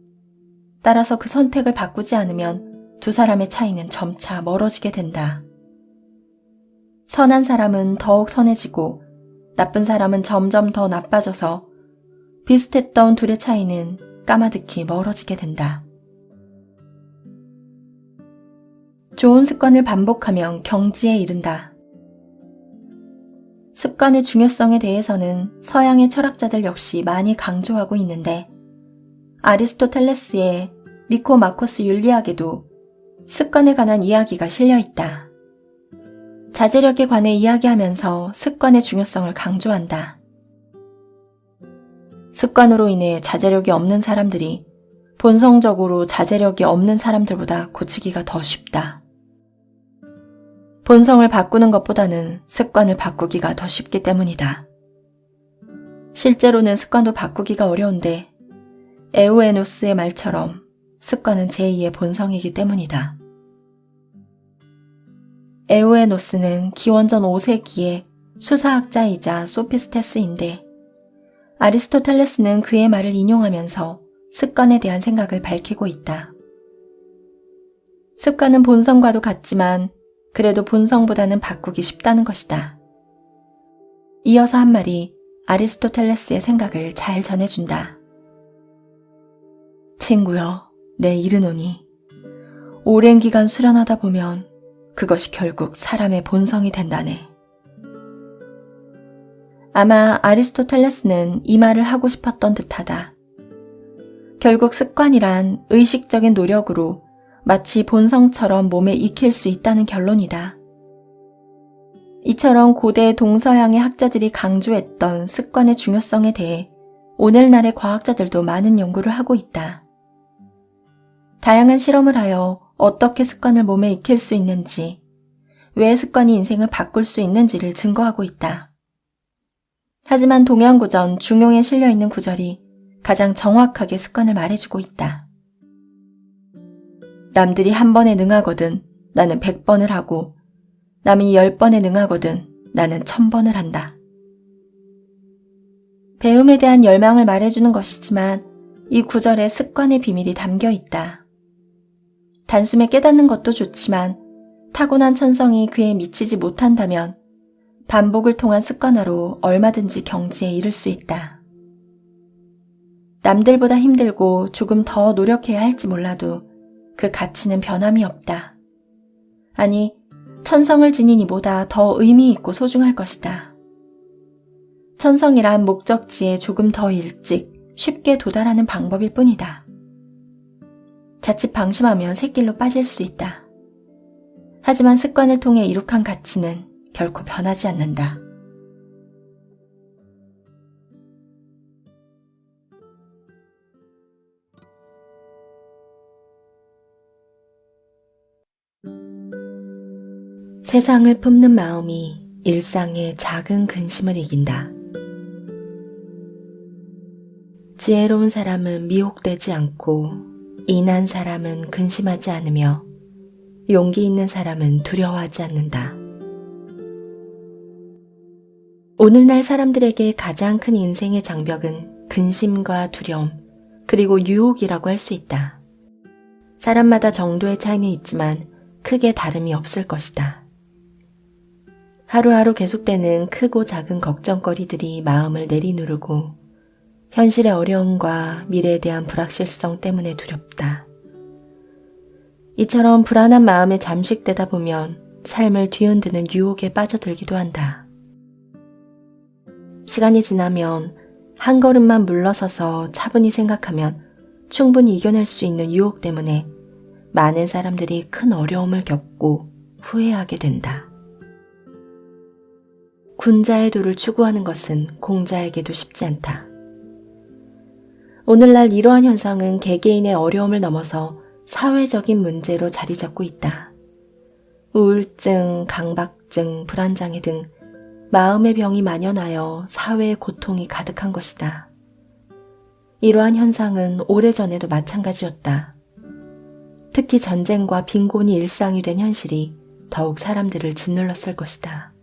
따라서 그 선택을 바꾸지 않으면 두 사람의 차이는 점차 멀어지게 된다. 선한 사람은 더욱 선해지고 나쁜 사람은 점점 더 나빠져서 비슷했던 둘의 차이는 까마득히 멀어지게 된다. 좋은 습관을 반복하면 경지에 이른다. 습관의 중요성에 대해서는 서양의 철학자들 역시 많이 강조하고 있는데 아리스토텔레스의 니코마코스 윤리학에도 습관에 관한 이야기가 실려 있다. 자제력에 관해 이야기하면서 습관의 중요성을 강조한다. 습관으로 인해 자제력이 없는 사람들이 본성적으로 자제력이 없는 사람들보다 고치기가 더 쉽다. 본성을 바꾸는 것보다는 습관을 바꾸기가 더 쉽기 때문이다. 실제로는 습관도 바꾸기가 어려운데 에우에노스의 말처럼 습관은 제2의 본성이기 때문이다. 에우에노스는 기원전 5세기의 수사학자이자 소피스테스인데 아리스토텔레스는 그의 말을 인용하면서 습관에 대한 생각을 밝히고 있다. 습관은 본성과도 같지만 그래도 본성보다는 바꾸기 쉽다는 것이다. 이어서 한 말이 아리스토텔레스의 생각을 잘 전해준다. 친구여, 내 이르노니 오랜 기간 수련하다 보면 그것이 결국 사람의 본성이 된다네. 아마 아리스토텔레스는 이 말을 하고 싶었던 듯하다. 결국 습관이란 의식적인 노력으로 마치 본성처럼 몸에 익힐 수 있다는 결론이다. 이처럼 고대 동서양의 학자들이 강조했던 습관의 중요성에 대해 오늘날의 과학자들도 많은 연구를 하고 있다. 다양한 실험을 하여 어떻게 습관을 몸에 익힐 수 있는지, 왜 습관이 인생을 바꿀 수 있는지를 증거하고 있다. 하지만 동양고전 중용에 실려있는 구절이 가장 정확하게 습관을 말해주고 있다. 남들이 한 번에 능하거든 나는 100번을 하고 남이 10번에 능하거든 나는 1000번을 한다. 배움에 대한 열망을 말해주는 것이지만 이 구절에 습관의 비밀이 담겨 있다. 단숨에 깨닫는 것도 좋지만 타고난 천성이 그에 미치지 못한다면 반복을 통한 습관화로 얼마든지 경지에 이를 수 있다. 남들보다 힘들고 조금 더 노력해야 할지 몰라도 그 가치는 변함이 없다. 아니, 천성을 지닌 이보다 더 의미 있고 소중할 것이다. 천성이란 목적지에 조금 더 일찍 쉽게 도달하는 방법일 뿐이다. 자칫 방심하면 샛길로 빠질 수 있다. 하지만 습관을 통해 이룩한 가치는 결코 변하지 않는다. 세상을 품는 마음이 일상의 작은 근심을 이긴다. 지혜로운 사람은 미혹되지 않고 인한 사람은 근심하지 않으며 용기 있는 사람은 두려워하지 않는다. 오늘날 사람들에게 가장 큰 인생의 장벽은 근심과 두려움, 그리고 유혹이라고 할 수 있다. 사람마다 정도의 차이는 있지만 크게 다름이 없을 것이다. 하루하루 계속되는 크고 작은 걱정거리들이 마음을 내리누르고 현실의 어려움과 미래에 대한 불확실성 때문에 두렵다. 이처럼 불안한 마음에 잠식되다 보면 삶을 뒤흔드는 유혹에 빠져들기도 한다. 시간이 지나면 한 걸음만 물러서서 차분히 생각하면 충분히 이겨낼 수 있는 유혹 때문에 많은 사람들이 큰 어려움을 겪고 후회하게 된다. 군자의 도를 추구하는 것은 공자에게도 쉽지 않다. 오늘날 이러한 현상은 개개인의 어려움을 넘어서 사회적인 문제로 자리 잡고 있다. 우울증, 강박증, 불안장애 등 마음의 병이 만연하여 사회의 고통이 가득한 것이다. 이러한 현상은 오래전에도 마찬가지였다. 특히 전쟁과 빈곤이 일상이 된 현실이 더욱 사람들을 짓눌렀을 것이다.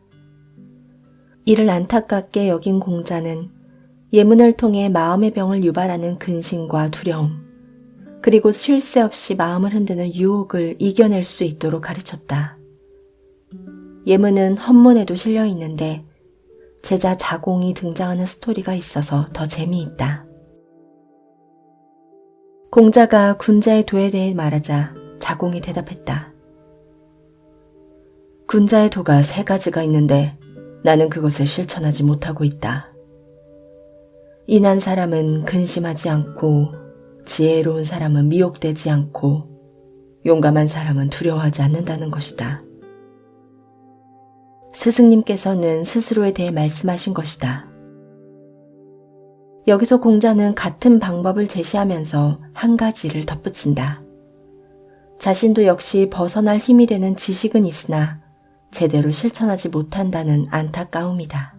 이를 안타깝게 여긴 공자는 예문을 통해 마음의 병을 유발하는 근심과 두려움, 그리고 쉴 새 없이 마음을 흔드는 유혹을 이겨낼 수 있도록 가르쳤다. 예문은 헌문에도 실려 있는데 제자 자공이 등장하는 스토리가 있어서 더 재미있다. 공자가 군자의 도에 대해 말하자 자공이 대답했다. 군자의 도가 3가지가 있는데 나는 그것을 실천하지 못하고 있다. 인한 사람은 근심하지 않고 지혜로운 사람은 미혹되지 않고 용감한 사람은 두려워하지 않는다는 것이다. 스승님께서는 스스로에 대해 말씀하신 것이다. 여기서 공자는 같은 방법을 제시하면서 한 가지를 덧붙인다. 자신도 역시 벗어날 힘이 되는 지식은 있으나 제대로 실천하지 못한다는 안타까움이다.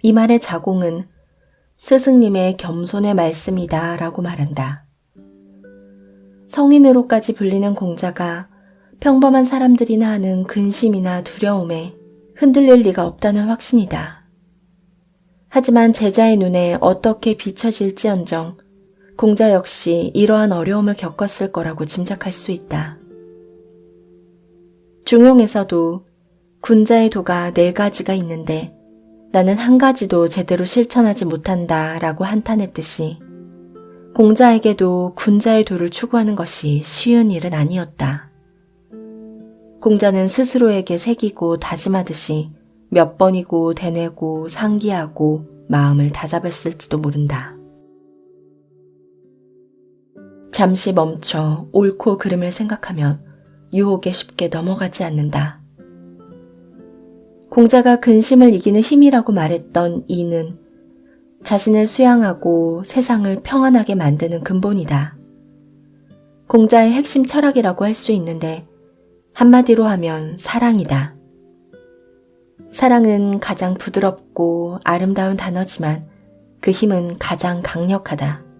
이 말의 자공은 스승님의 겸손의 말씀이다 라고 말한다. 성인으로까지 불리는 공자가 평범한 사람들이나 하는 근심이나 두려움에 흔들릴 리가 없다는 확신이다. 하지만 제자의 눈에 어떻게 비춰질지언정 공자 역시 이러한 어려움을 겪었을 거라고 짐작할 수 있다. 중용에서도 군자의 도가 4가지가 있는데 나는 한 가지도 제대로 실천하지 못한다 라고 한탄했듯이 공자에게도 군자의 도를 추구하는 것이 쉬운 일은 아니었다. 공자는 스스로에게 새기고 다짐하듯이 몇 번이고 되뇌고 상기하고 마음을 다잡았을지도 모른다. 잠시 멈춰 옳고 그름을 생각하면 유혹에 쉽게 넘어가지 않는다. 공자가 근심을 이기는 힘이라고 말했던 이는 자신을 수양하고 세상을 평안하게 만드는 근본이다. 공자의 핵심 철학이라고 할 수 있는데 한마디로 하면 사랑이다. 사랑은 가장 부드럽고 아름다운 단어지만 그 힘은 가장 강력하다.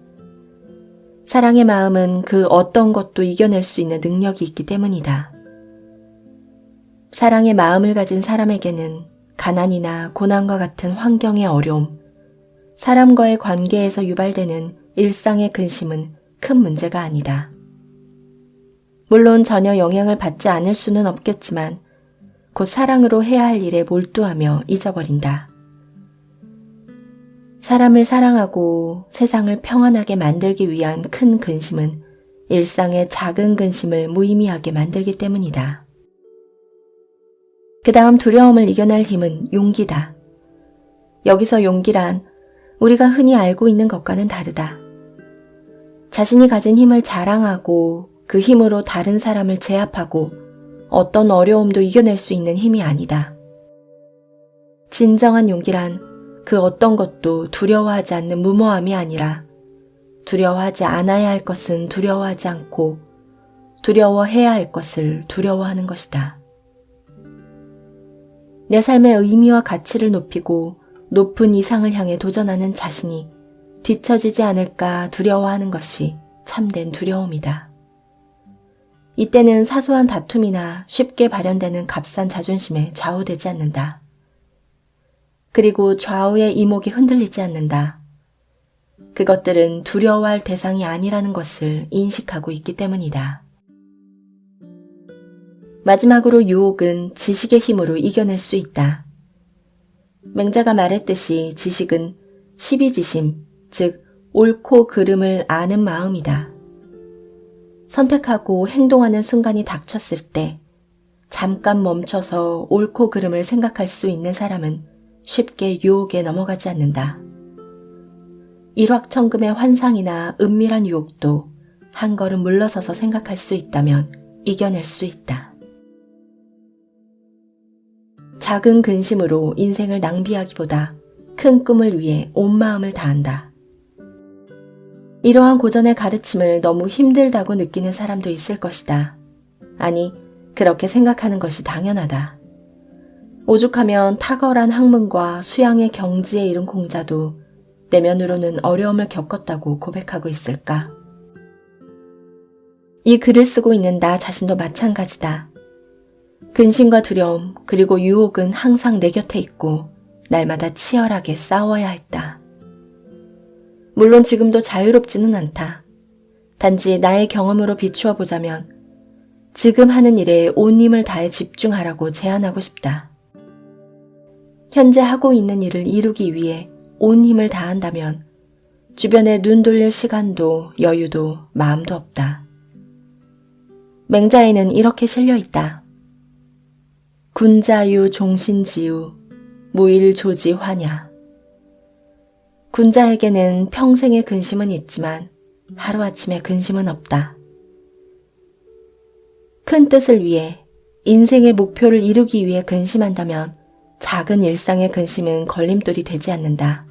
사랑의 마음은 그 어떤 것도 이겨낼 수 있는 능력이 있기 때문이다. 사랑의 마음을 가진 사람에게는 가난이나 고난과 같은 환경의 어려움, 사람과의 관계에서 유발되는 일상의 근심은 큰 문제가 아니다. 물론 전혀 영향을 받지 않을 수는 없겠지만 곧 사랑으로 해야 할 일에 몰두하며 잊어버린다. 사람을 사랑하고 세상을 평안하게 만들기 위한 큰 근심은 일상의 작은 근심을 무의미하게 만들기 때문이다. 그 다음 두려움을 이겨낼 힘은 용기다. 여기서 용기란 우리가 흔히 알고 있는 것과는 다르다. 자신이 가진 힘을 자랑하고 그 힘으로 다른 사람을 제압하고 어떤 어려움도 이겨낼 수 있는 힘이 아니다. 진정한 용기란 그 어떤 것도 두려워하지 않는 무모함이 아니라 두려워하지 않아야 할 것은 두려워하지 않고 두려워해야 할 것을 두려워하는 것이다. 내 삶의 의미와 가치를 높이고 높은 이상을 향해 도전하는 자신이 뒤처지지 않을까 두려워하는 것이 참된 두려움이다. 이때는 사소한 다툼이나 쉽게 발현되는 값싼 자존심에 좌우되지 않는다. 그리고 좌우의 이목이 흔들리지 않는다. 그것들은 두려워할 대상이 아니라는 것을 인식하고 있기 때문이다. 마지막으로 유혹은 지식의 힘으로 이겨낼 수 있다. 맹자가 말했듯이 지식은 시비지심, 즉 옳고 그름을 아는 마음이다. 선택하고 행동하는 순간이 닥쳤을 때 잠깐 멈춰서 옳고 그름을 생각할 수 있는 사람은 쉽게 유혹에 넘어가지 않는다. 일확천금의 환상이나 은밀한 유혹도 한 걸음 물러서서 생각할 수 있다면 이겨낼 수 있다. 작은 근심으로 인생을 낭비하기보다 큰 꿈을 위해 온 마음을 다한다. 이러한 고전의 가르침을 너무 힘들다고 느끼는 사람도 있을 것이다. 아니, 그렇게 생각하는 것이 당연하다. 오죽하면 탁월한 학문과 수양의 경지에 이른 공자도 내면으로는 어려움을 겪었다고 고백하고 있을까? 이 글을 쓰고 있는 나 자신도 마찬가지다. 근심과 두려움 그리고 유혹은 항상 내 곁에 있고 날마다 치열하게 싸워야 했다. 물론 지금도 자유롭지는 않다. 단지 나의 경험으로 비추어 보자면 지금 하는 일에 온 힘을 다해 집중하라고 제안하고 싶다. 현재 하고 있는 일을 이루기 위해 온 힘을 다한다면 주변에 눈 돌릴 시간도 여유도 마음도 없다. 맹자에는 이렇게 실려 있다. 군자유 종신지유 무일조지 화냐. 군자에게는 평생의 근심은 있지만 하루아침에 근심은 없다. 큰 뜻을 위해 인생의 목표를 이루기 위해 근심한다면 작은 일상의 근심은 걸림돌이 되지 않는다.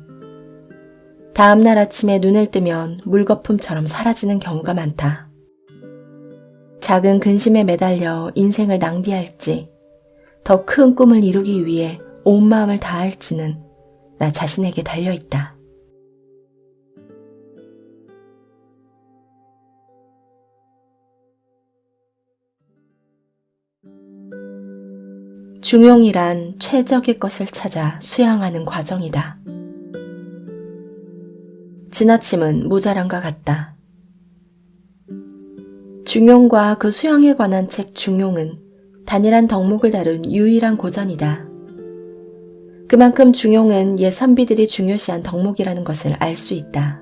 다음날 아침에 눈을 뜨면 물거품처럼 사라지는 경우가 많다. 작은 근심에 매달려 인생을 낭비할지 더 큰 꿈을 이루기 위해 온 마음을 다할지는 나 자신에게 달려있다. 중용이란 최적의 것을 찾아 수양하는 과정이다. 지나침은 모자람과 같다. 중용과 그 수양에 관한 책 중용은 단일한 덕목을 다룬 유일한 고전이다. 그만큼 중용은 옛 선비들이 중요시한 덕목이라는 것을 알 수 있다.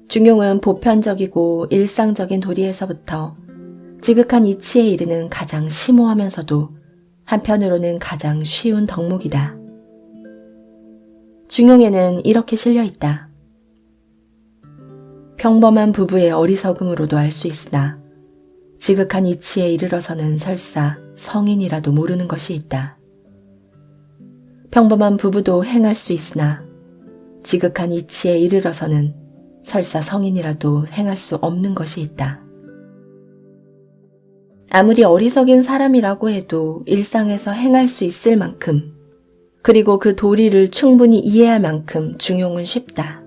중용은 보편적이고 일상적인 도리에서부터 지극한 이치에 이르는 가장 심오하면서도 한편으로는 가장 쉬운 덕목이다. 중용에는 이렇게 실려 있다. 평범한 부부의 어리석음으로도 알 수 있으나 지극한 이치에 이르러서는 설사 성인이라도 모르는 것이 있다. 평범한 부부도 행할 수 있으나 지극한 이치에 이르러서는 설사 성인이라도 행할 수 없는 것이 있다. 아무리 어리석인 사람이라고 해도 일상에서 행할 수 있을 만큼 그리고 그 도리를 충분히 이해할 만큼 중용은 쉽다.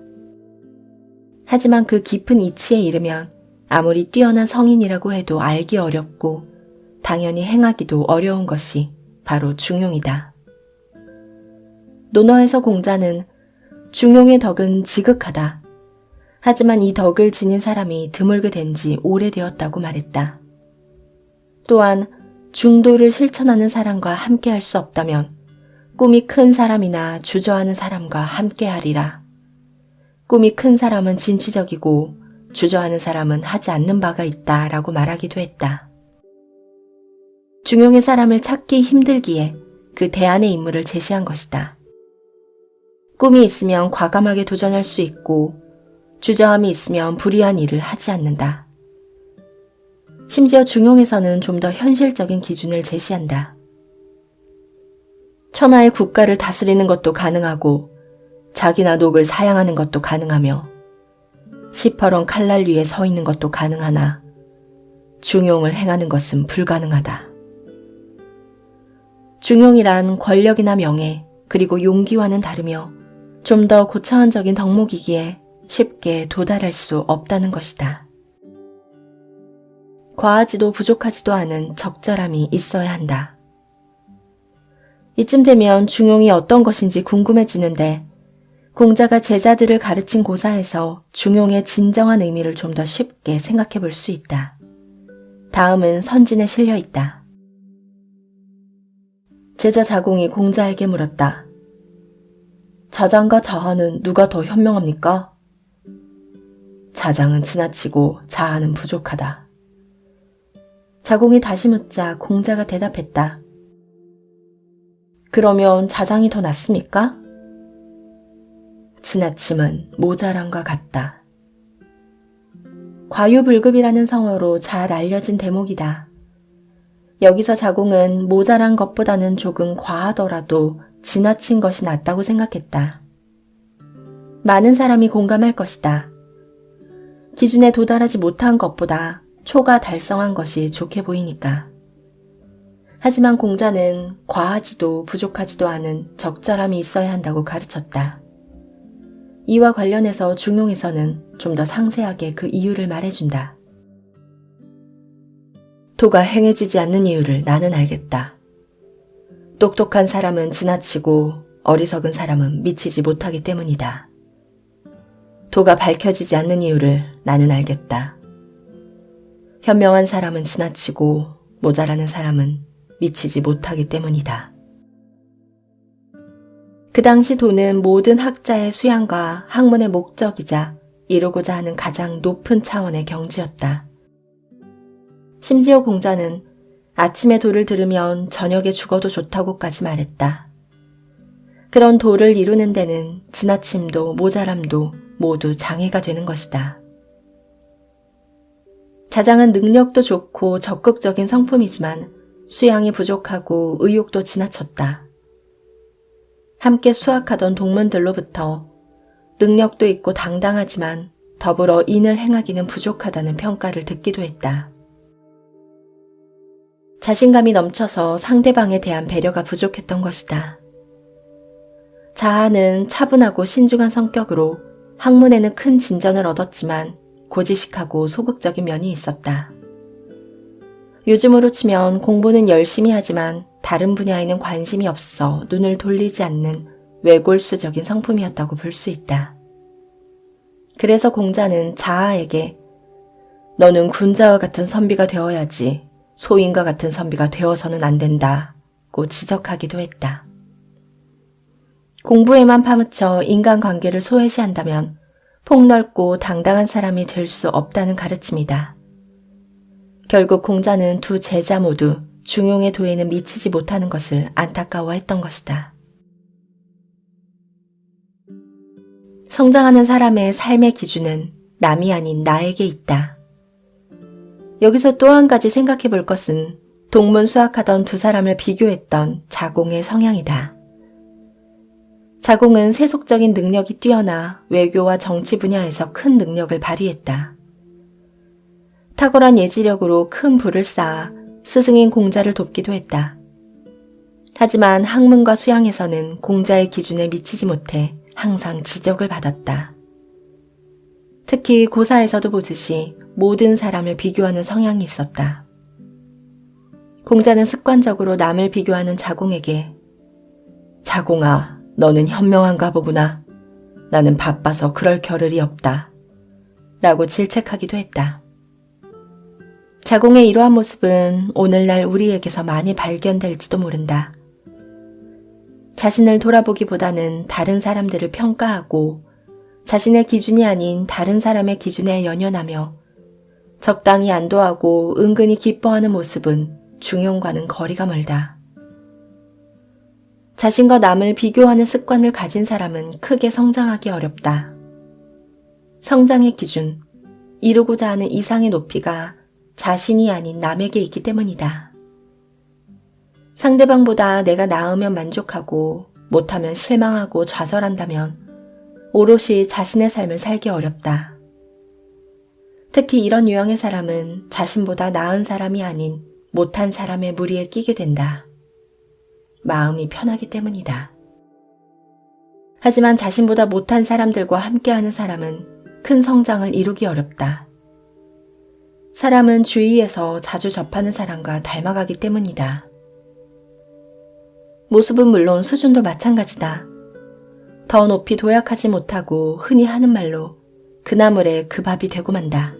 하지만 그 깊은 이치에 이르면 아무리 뛰어난 성인이라고 해도 알기 어렵고 당연히 행하기도 어려운 것이 바로 중용이다. 논어에서 공자는 중용의 덕은 지극하다. 하지만 이 덕을 지닌 사람이 드물게 된 지 오래되었다고 말했다. 또한 중도를 실천하는 사람과 함께할 수 없다면 꿈이 큰 사람이나 주저하는 사람과 함께하리라. 꿈이 큰 사람은 진취적이고 주저하는 사람은 하지 않는 바가 있다 라고 말하기도 했다. 중용의 사람을 찾기 힘들기에 그 대안의 인물을 제시한 것이다. 꿈이 있으면 과감하게 도전할 수 있고 주저함이 있으면 불의한 일을 하지 않는다. 심지어 중용에서는 좀 더 현실적인 기준을 제시한다. 천하의 국가를 다스리는 것도 가능하고 자기나 녹을 사양하는 것도 가능하며 시퍼런 칼날 위에 서 있는 것도 가능하나 중용을 행하는 것은 불가능하다. 중용이란 권력이나 명예, 그리고 용기와는 다르며 좀 더 고차원적인 덕목이기에 쉽게 도달할 수 없다는 것이다. 과하지도 부족하지도 않은 적절함이 있어야 한다. 이쯤 되면 중용이 어떤 것인지 궁금해지는데 공자가 제자들을 가르친 고사에서 중용의 진정한 의미를 좀 더 쉽게 생각해 볼 수 있다. 다음은 선진에 실려 있다. 제자 자공이 공자에게 물었다. 자장과 자하는 누가 더 현명합니까? 자장은 지나치고 자하는 부족하다. 자공이 다시 묻자 공자가 대답했다. 그러면 자장이 더 낫습니까? 지나침은 모자람과 같다. 과유불급이라는 성어로 잘 알려진 대목이다. 여기서 자공은 모자란 것보다는 조금 과하더라도 지나친 것이 낫다고 생각했다. 많은 사람이 공감할 것이다. 기준에 도달하지 못한 것보다 초가 달성한 것이 좋게 보이니까. 하지만 공자는 과하지도 부족하지도 않은 적절함이 있어야 한다고 가르쳤다. 이와 관련해서 중용에서는 좀 더 상세하게 그 이유를 말해준다. 도가 행해지지 않는 이유를 나는 알겠다. 똑똑한 사람은 지나치고 어리석은 사람은 미치지 못하기 때문이다. 도가 밝혀지지 않는 이유를 나는 알겠다. 현명한 사람은 지나치고 모자라는 사람은 미치지 못하기 때문이다. 그 당시 도는 모든 학자의 수양과 학문의 목적이자 이루고자 하는 가장 높은 차원의 경지였다. 심지어 공자는 아침에 도를 들으면 저녁에 죽어도 좋다고까지 말했다. 그런 도를 이루는 데는 지나침도 모자람도 모두 장애가 되는 것이다. 자장은 능력도 좋고 적극적인 성품이지만 수양이 부족하고 의욕도 지나쳤다. 함께 수학하던 동문들로부터 능력도 있고 당당하지만 더불어 인을 행하기는 부족하다는 평가를 듣기도 했다. 자신감이 넘쳐서 상대방에 대한 배려가 부족했던 것이다. 자하는 차분하고 신중한 성격으로 학문에는 큰 진전을 얻었지만 고지식하고 소극적인 면이 있었다. 요즘으로 치면 공부는 열심히 하지만 다른 분야에는 관심이 없어 눈을 돌리지 않는 외골수적인 성품이었다고 볼 수 있다. 그래서 공자는 자하에게 너는 군자와 같은 선비가 되어야지 소인과 같은 선비가 되어서는 안 된다고 지적하기도 했다. 공부에만 파묻혀 인간관계를 소외시한다면 폭넓고 당당한 사람이 될 수 없다는 가르침이다. 결국 공자는 두 제자 모두 중용의 도에는 미치지 못하는 것을 안타까워했던 것이다. 성장하는 사람의 삶의 기준은 남이 아닌 나에게 있다. 여기서 또 한 가지 생각해 볼 것은 동문 수학하던 두 사람을 비교했던 자공의 성향이다. 자공은 세속적인 능력이 뛰어나 외교와 정치 분야에서 큰 능력을 발휘했다. 탁월한 예지력으로 큰 부를 쌓아 스승인 공자를 돕기도 했다. 하지만 학문과 수양에서는 공자의 기준에 미치지 못해 항상 지적을 받았다. 특히 고사에서도 보듯이 모든 사람을 비교하는 성향이 있었다. 공자는 습관적으로 남을 비교하는 자공에게 자공아, 너는 현명한가 보구나. 나는 바빠서 그럴 겨를이 없다. 라고 질책하기도 했다. 자공의 이러한 모습은 오늘날 우리에게서 많이 발견될지도 모른다. 자신을 돌아보기보다는 다른 사람들을 평가하고 자신의 기준이 아닌 다른 사람의 기준에 연연하며 적당히 안도하고 은근히 기뻐하는 모습은 중용과는 거리가 멀다. 자신과 남을 비교하는 습관을 가진 사람은 크게 성장하기 어렵다. 성장의 기준, 이루고자 하는 이상의 높이가 자신이 아닌 남에게 있기 때문이다. 상대방보다 내가 나으면 만족하고 못하면 실망하고 좌절한다면 오롯이 자신의 삶을 살기 어렵다. 특히 이런 유형의 사람은 자신보다 나은 사람이 아닌 못한 사람의 무리에 끼게 된다. 마음이 편하기 때문이다. 하지만 자신보다 못한 사람들과 함께하는 사람은 큰 성장을 이루기 어렵다. 사람은 주위에서 자주 접하는 사람과 닮아가기 때문이다. 모습은 물론 수준도 마찬가지다. 더 높이 도약하지 못하고 흔히 하는 말로 그 나물에 그 밥이 되고 만다.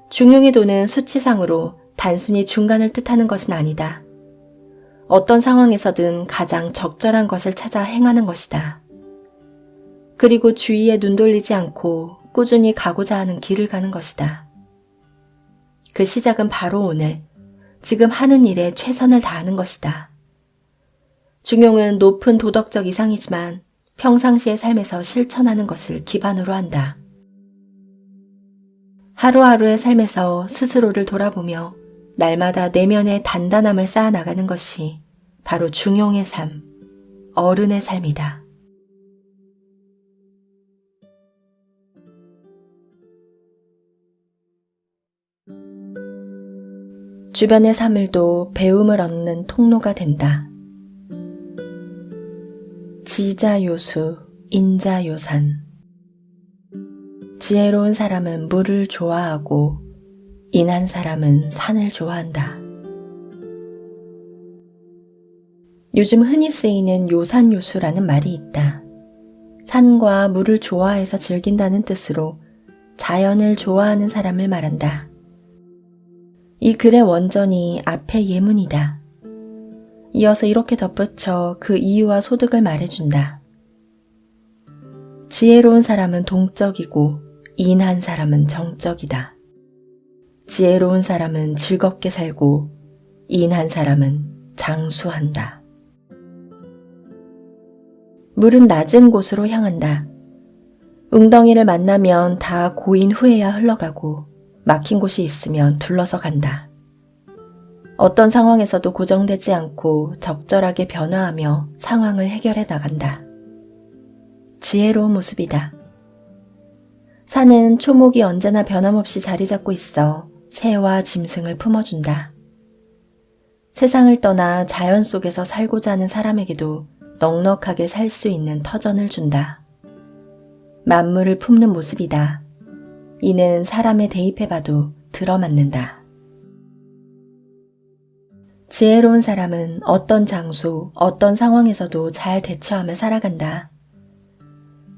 중용의 도는 수치상으로 단순히 중간을 뜻하는 것은 아니다. 어떤 상황에서든 가장 적절한 것을 찾아 행하는 것이다. 그리고 주위에 눈 돌리지 않고 꾸준히 가고자 하는 길을 가는 것이다. 그 시작은 바로 오늘, 지금 하는 일에 최선을 다하는 것이다. 중용은 높은 도덕적 이상이지만 평상시의 삶에서 실천하는 것을 기반으로 한다. 하루하루의 삶에서 스스로를 돌아보며 날마다 내면의 단단함을 쌓아나가는 것이 바로 중용의 삶, 어른의 삶이다. 주변의 사물도 배움을 얻는 통로가 된다. 지자요수, 인자요산. 지혜로운 사람은 물을 좋아하고 인한 사람은 산을 좋아한다. 요즘 흔히 쓰이는 요산요수라는 말이 있다. 산과 물을 좋아해서 즐긴다는 뜻으로 자연을 좋아하는 사람을 말한다. 이 글의 원전이 앞의 예문이다. 이어서 이렇게 덧붙여 그 이유와 소득을 말해준다. 지혜로운 사람은 동적이고 인한 사람은 정적이다. 지혜로운 사람은 즐겁게 살고 인한 사람은 장수한다. 물은 낮은 곳으로 향한다. 웅덩이를 만나면 다 고인 후에야 흘러가고 막힌 곳이 있으면 둘러서 간다. 어떤 상황에서도 고정되지 않고 적절하게 변화하며 상황을 해결해 나간다. 지혜로운 모습이다. 산은 초목이 언제나 변함없이 자리 잡고 있어 새와 짐승을 품어준다. 세상을 떠나 자연 속에서 살고자 하는 사람에게도 넉넉하게 살 수 있는 터전을 준다. 만물을 품는 모습이다. 이는 사람에 대입해봐도 들어맞는다. 지혜로운 사람은 어떤 장소, 어떤 상황에서도 잘 대처하며 살아간다.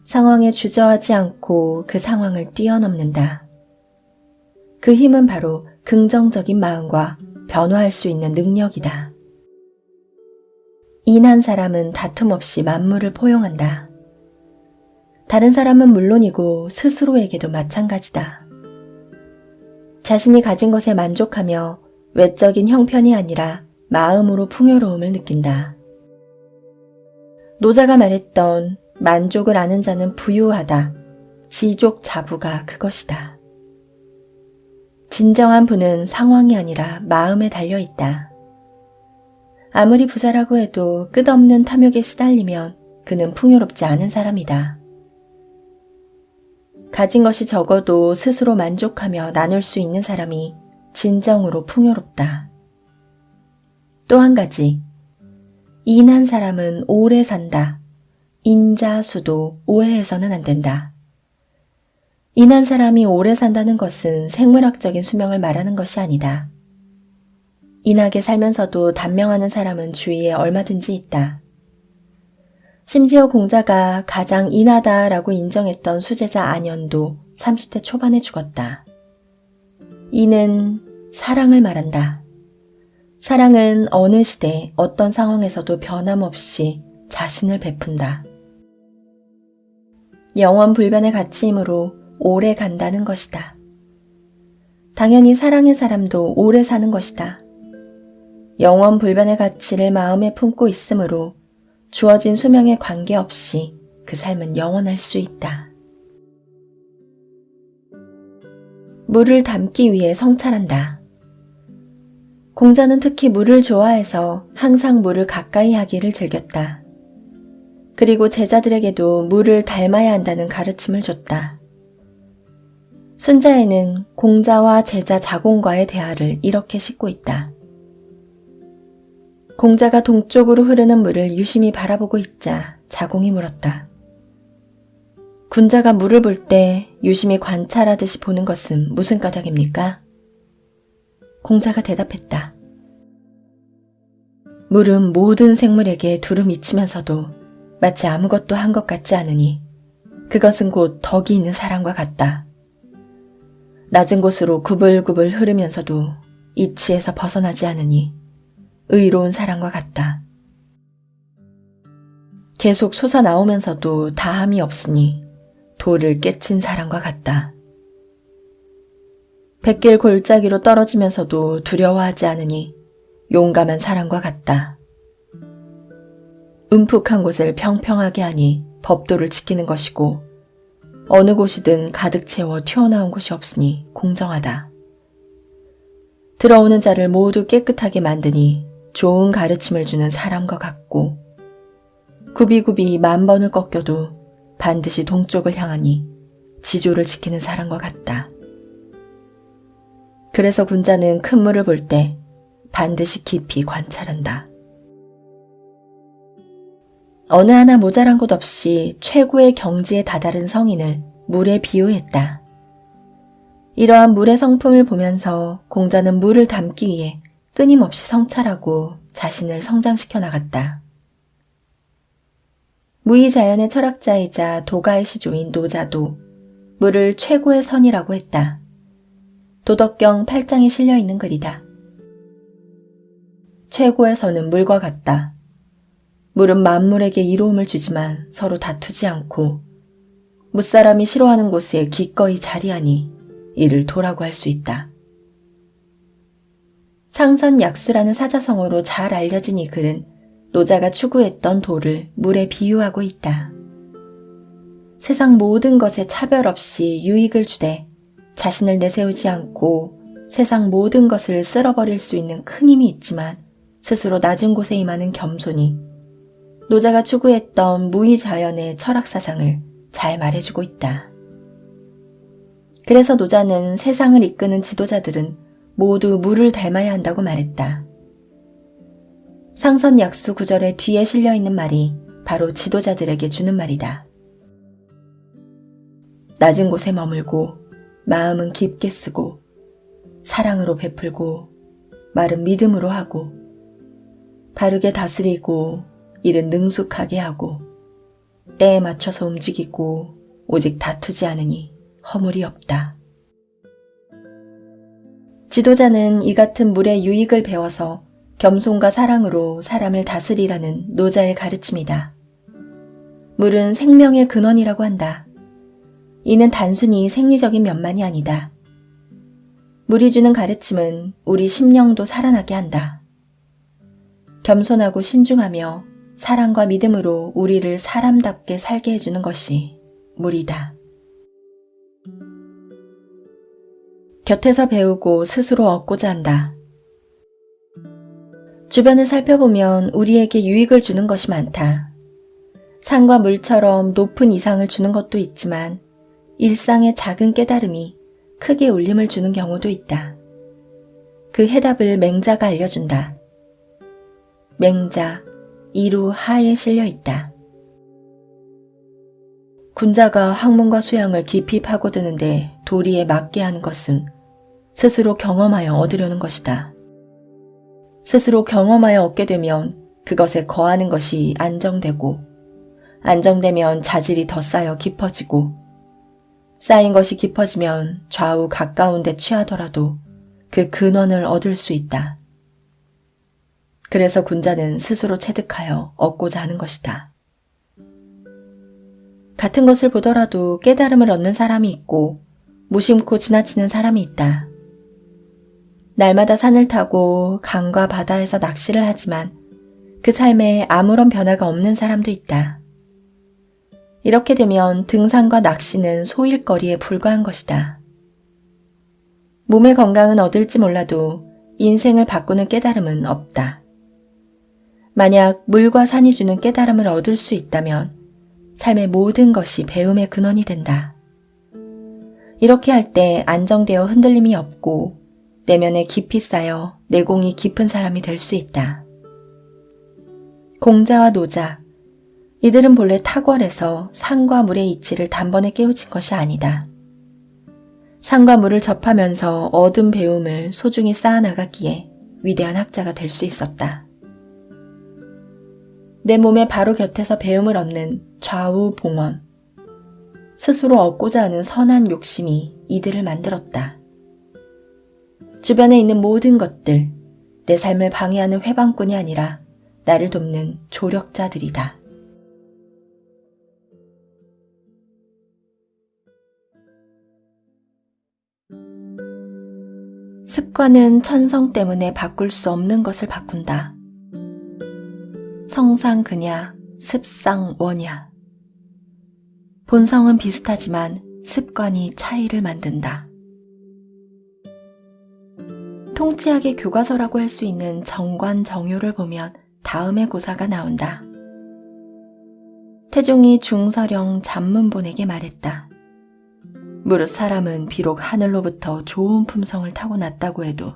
상황에 주저하지 않고 그 상황을 뛰어넘는다. 그 힘은 바로 긍정적인 마음과 변화할 수 있는 능력이다. 인한 사람은 다툼 없이 만물을 포용한다. 다른 사람은 물론이고 스스로에게도 마찬가지다. 자신이 가진 것에 만족하며 외적인 형편이 아니라 마음으로 풍요로움을 느낀다. 노자가 말했던 만족을 아는 자는 부유하다. 지족자부가 그것이다. 진정한 부는 상황이 아니라 마음에 달려있다. 아무리 부자라고 해도 끝없는 탐욕에 시달리면 그는 풍요롭지 않은 사람이다. 가진 것이 적어도 스스로 만족하며 나눌 수 있는 사람이 진정으로 풍요롭다. 또 한 가지, 인한 사람은 오래 산다. 인자수도 오해해서는 안 된다. 인한 사람이 오래 산다는 것은 생물학적인 수명을 말하는 것이 아니다. 인하게 살면서도 단명하는 사람은 주위에 얼마든지 있다. 심지어 공자가 가장 인하다라고 인정했던 수제자 안현도 30대 초반에 죽었다. 이는 사랑을 말한다. 사랑은 어느 시대 어떤 상황에서도 변함없이 자신을 베푼다. 영원 불변의 가치이므로 오래 간다는 것이다. 당연히 사랑의 사람도 오래 사는 것이다. 영원 불변의 가치를 마음에 품고 있으므로 주어진 수명에 관계없이 그 삶은 영원할 수 있다. 물을 담기 위해 성찰한다. 공자는 특히 물을 좋아해서 항상 물을 가까이 하기를 즐겼다. 그리고 제자들에게도 물을 닮아야 한다는 가르침을 줬다. 순자에는 공자와 제자 자공과의 대화를 이렇게 싣고 있다. 공자가 동쪽으로 흐르는 물을 유심히 바라보고 있자 자공이 물었다. 군자가 물을 볼 때 유심히 관찰하듯이 보는 것은 무슨 까닭입니까? 공자가 대답했다. 물은 모든 생물에게 두루 미치면서도 마치 아무것도 한 것 같지 않으니 그것은 곧 덕이 있는 사람과 같다. 낮은 곳으로 구불구불 흐르면서도 이치에서 벗어나지 않으니 의로운 사람과 같다. 계속 솟아나오면서도 다함이 없으니 돌을 깨친 사람과 같다. 백길 골짜기로 떨어지면서도 두려워하지 않으니 용감한 사람과 같다. 움푹한 곳을 평평하게 하니 법도를 지키는 것이고 어느 곳이든 가득 채워 튀어나온 곳이 없으니 공정하다. 들어오는 자를 모두 깨끗하게 만드니 좋은 가르침을 주는 사람과 같고 굽이굽이 10,000번을 꺾여도 반드시 동쪽을 향하니 지조를 지키는 사람과 같다. 그래서 군자는 큰 물을 볼 때 반드시 깊이 관찰한다. 어느 하나 모자란 곳 없이 최고의 경지에 다다른 성인을 물에 비유했다. 이러한 물의 성품을 보면서 공자는 물을 담기 위해 끊임없이 성찰하고 자신을 성장시켜 나갔다. 무의자연의 철학자이자 도가의 시조인 노자도 물을 최고의 선이라고 했다. 도덕경 8장에 실려있는 글이다. 최고의 선은 물과 같다. 물은 만물에게 이로움을 주지만 서로 다투지 않고 무사람이 싫어하는 곳에 기꺼이 자리하니 이를 도라고 할 수 있다. 상선약수라는 사자성어로 잘 알려진 이 글은 노자가 추구했던 도를 물에 비유하고 있다. 세상 모든 것에 차별 없이 유익을 주되 자신을 내세우지 않고 세상 모든 것을 쓸어버릴 수 있는 큰 힘이 있지만 스스로 낮은 곳에 임하는 겸손이 노자가 추구했던 무의자연의 철학사상을 잘 말해주고 있다. 그래서 노자는 세상을 이끄는 지도자들은 모두 물을 닮아야 한다고 말했다. 상선약수 구절의 뒤에 실려있는 말이 바로 지도자들에게 주는 말이다. 낮은 곳에 머물고 마음은 깊게 쓰고 사랑으로 베풀고 말은 믿음으로 하고 바르게 다스리고 일은 능숙하게 하고 때에 맞춰서 움직이고 오직 다투지 않으니 허물이 없다. 지도자는 이 같은 물의 유익을 배워서 겸손과 사랑으로 사람을 다스리라는 노자의 가르침이다. 물은 생명의 근원이라고 한다. 이는 단순히 생리적인 면만이 아니다. 물이 주는 가르침은 우리 심령도 살아나게 한다. 겸손하고 신중하며 사랑과 믿음으로 우리를 사람답게 살게 해주는 것이 물이다. 곁에서 배우고 스스로 얻고자 한다. 주변을 살펴보면 우리에게 유익을 주는 것이 많다. 산과 물처럼 높은 이상을 주는 것도 있지만 일상의 작은 깨달음이 크게 울림을 주는 경우도 있다. 그 해답을 맹자가 알려준다. 맹자, 이루 하에 실려 있다. 군자가 학문과 수양을 깊이 파고드는데 도리에 맞게 하는 것은 스스로 경험하여 얻으려는 것이다. 스스로 경험하여 얻게 되면 그것에 거하는 것이 안정되고 안정되면 자질이 더 쌓여 깊어지고 쌓인 것이 깊어지면 좌우 가까운 데 취하더라도 그 근원을 얻을 수 있다. 그래서 군자는 스스로 체득하여 얻고자 하는 것이다. 같은 것을 보더라도 깨달음을 얻는 사람이 있고 무심코 지나치는 사람이 있다. 날마다 산을 타고 강과 바다에서 낚시를 하지만 그 삶에 아무런 변화가 없는 사람도 있다. 이렇게 되면 등산과 낚시는 소일거리에 불과한 것이다. 몸의 건강은 얻을지 몰라도 인생을 바꾸는 깨달음은 없다. 만약 물과 산이 주는 깨달음을 얻을 수 있다면 삶의 모든 것이 배움의 근원이 된다. 이렇게 할 때 안정되어 흔들림이 없고 내면에 깊이 쌓여 내공이 깊은 사람이 될 수 있다. 공자와 노자, 이들은 본래 탁월해서 산과 물의 이치를 단번에 깨우친 것이 아니다. 산과 물을 접하면서 얻은 배움을 소중히 쌓아나갔기에 위대한 학자가 될 수 있었다. 내 몸의 바로 곁에서 배움을 얻는 좌우봉원, 스스로 얻고자 하는 선한 욕심이 이들을 만들었다. 주변에 있는 모든 것들, 내 삶을 방해하는 회방꾼이 아니라 나를 돕는 조력자들이다. 습관은 천성 때문에 바꿀 수 없는 것을 바꾼다. 성상그냐, 습상원야. 본성은 비슷하지만 습관이 차이를 만든다. 통치학의 교과서라고 할 수 있는 정관정요를 보면 다음의 고사가 나온다. 태종이 중서령 잔문본에게 말했다. 무릇 사람은 비록 하늘로부터 좋은 품성을 타고났다고 해도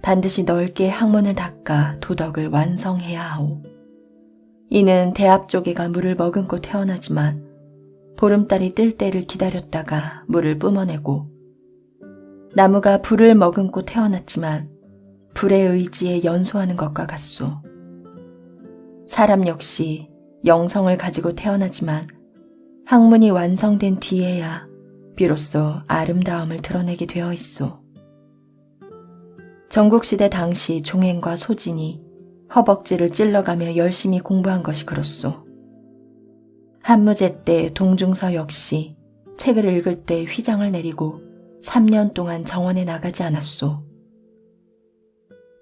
반드시 넓게 학문을 닦아 도덕을 완성해야 하오. 이는 대합조개가 물을 머금고 태어나지만 보름달이 뜰 때를 기다렸다가 물을 뿜어내고, 나무가 불을 머금고 태어났지만 불의 의지에 연소하는 것과 같소. 사람 역시 영성을 가지고 태어나지만 학문이 완성된 뒤에야 비로소 아름다움을 드러내게 되어 있소. 전국시대 당시 종행과 소진이 허벅지를 찔러가며 열심히 공부한 것이 그렇소. 한무제 때 동중서 역시 책을 읽을 때 휘장을 내리고 3년 동안 정원에 나가지 않았소.